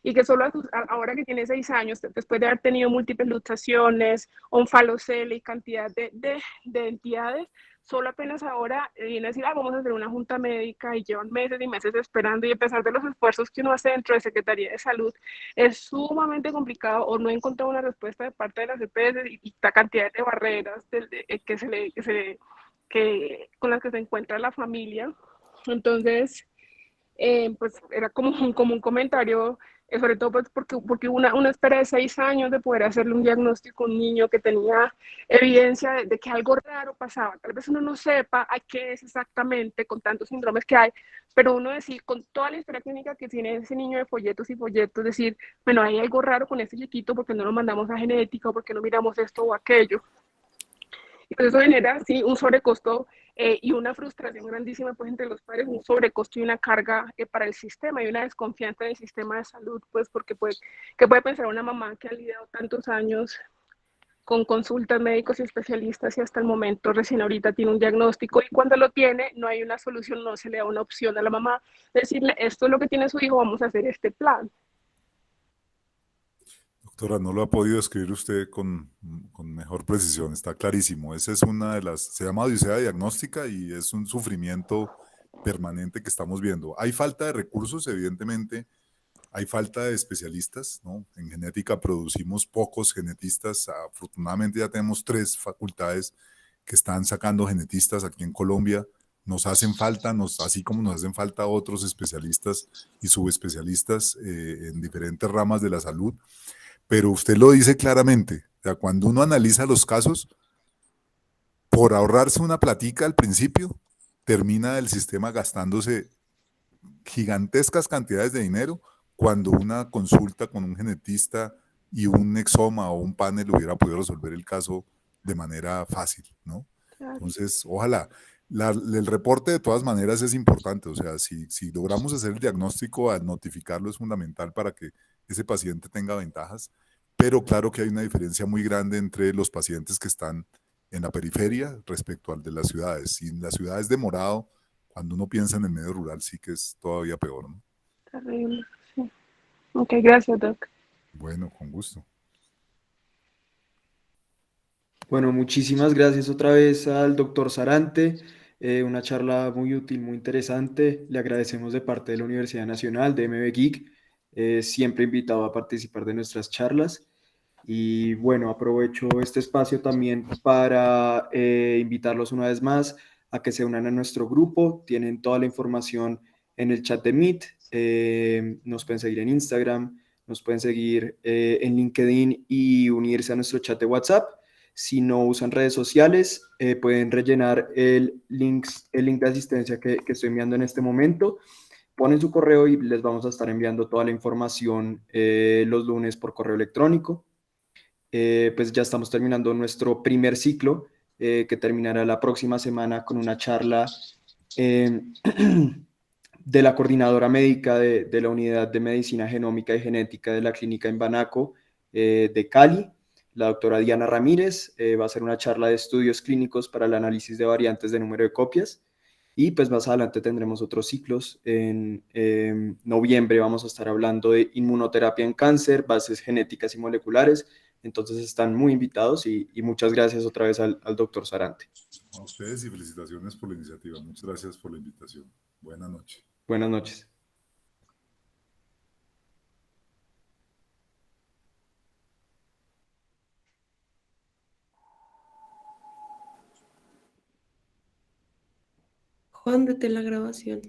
Speaker 5: y que solo ahora que tiene 6 años, después de haber tenido múltiples luxaciones, onfalocele y cantidad de entidades, solo apenas ahora viene a decir, vamos a hacer una junta médica, y llevan meses y meses esperando, y a pesar de los esfuerzos que uno hace dentro de Secretaría de Salud, es sumamente complicado o no encontrar una respuesta de parte de las EPS, y la cantidad de barreras con las que se encuentra la familia. Entonces, pues era como un comentario, sobre todo pues porque una espera de 6 años de poder hacerle un diagnóstico a un niño que tenía evidencia de que algo raro pasaba. Tal vez uno no sepa a qué es exactamente con tantos síndromes que hay, pero uno decir, con toda la historia clínica que tiene ese niño de folletos y folletos, decir, bueno, hay algo raro con este chiquito, porque no lo mandamos a genética, o porque no miramos esto o aquello. Y pues eso genera, sí, un sobrecosto y una frustración grandísima pues entre los padres, un sobrecosto y una carga para el sistema, y una desconfianza en el sistema de salud, pues porque ¿qué puede pensar una mamá que ha lidiado tantos años con consultas médicos y especialistas, y hasta el momento, recién ahorita, tiene un diagnóstico, y cuando lo tiene no hay una solución, no se le da una opción a la mamá, decirle, esto es lo que tiene su hijo, vamos a hacer este plan?
Speaker 1: Doctora, no lo ha podido escribir usted con mejor precisión, está clarísimo. Esa es una de las, se llama odisea diagnóstica, y es un sufrimiento permanente que estamos viendo. Hay falta de recursos, evidentemente, hay falta de especialistas, ¿no? En genética producimos pocos genetistas, afortunadamente ya tenemos 3 facultades que están sacando genetistas aquí en Colombia. Nos hacen falta, así como nos hacen falta otros especialistas y subespecialistas en diferentes ramas de la salud. Pero usted lo dice claramente, o sea, cuando uno analiza los casos, por ahorrarse una platica al principio, termina el sistema gastándose gigantescas cantidades de dinero, cuando una consulta con un genetista y un exoma o un panel hubiera podido resolver el caso de manera fácil, ¿no?
Speaker 5: Claro.
Speaker 1: Entonces, ojalá. El reporte de todas maneras es importante, o sea, si logramos hacer el diagnóstico, al notificarlo es fundamental para que ese paciente tenga ventajas, pero claro que hay una diferencia muy grande entre los pacientes que están en la periferia respecto al de las ciudades. Y en las ciudades demorado, cuando uno piensa en el medio rural, sí que es todavía peor, ¿no?
Speaker 5: Terrible, sí. Ok, gracias, Doc.
Speaker 1: Bueno, con gusto.
Speaker 3: Bueno, muchísimas gracias otra vez al doctor Sarante. Una charla muy útil, muy interesante. Le agradecemos de parte de la Universidad Nacional, de MB Geek, siempre invitado a participar de nuestras charlas. Y bueno, aprovecho este espacio también para invitarlos una vez más a que se unan a nuestro grupo. Tienen toda la información en el chat de Meet. Nos pueden seguir en Instagram, nos pueden seguir en LinkedIn y unirse a nuestro chat de WhatsApp. Si no usan redes sociales, pueden rellenar el link de asistencia que estoy enviando en este momento. ponen su correo y les vamos a estar enviando toda la información los lunes por correo electrónico. Pues ya estamos terminando nuestro primer ciclo, que terminará la próxima semana con una charla de la coordinadora médica de la Unidad de Medicina Genómica y Genética de la Clínica en Banaco de Cali, la doctora Diana Ramírez. Va a hacer una charla de estudios clínicos para el análisis de variantes de número de copias. Y pues más adelante tendremos otros ciclos. En noviembre vamos a estar hablando de inmunoterapia en cáncer, bases genéticas y moleculares. Entonces están muy invitados y muchas gracias otra vez al doctor Sarante.
Speaker 1: A ustedes y felicitaciones por la iniciativa. Muchas gracias por la invitación. Buenas noches.
Speaker 3: Buenas noches.
Speaker 6: Juan, detén la grabación.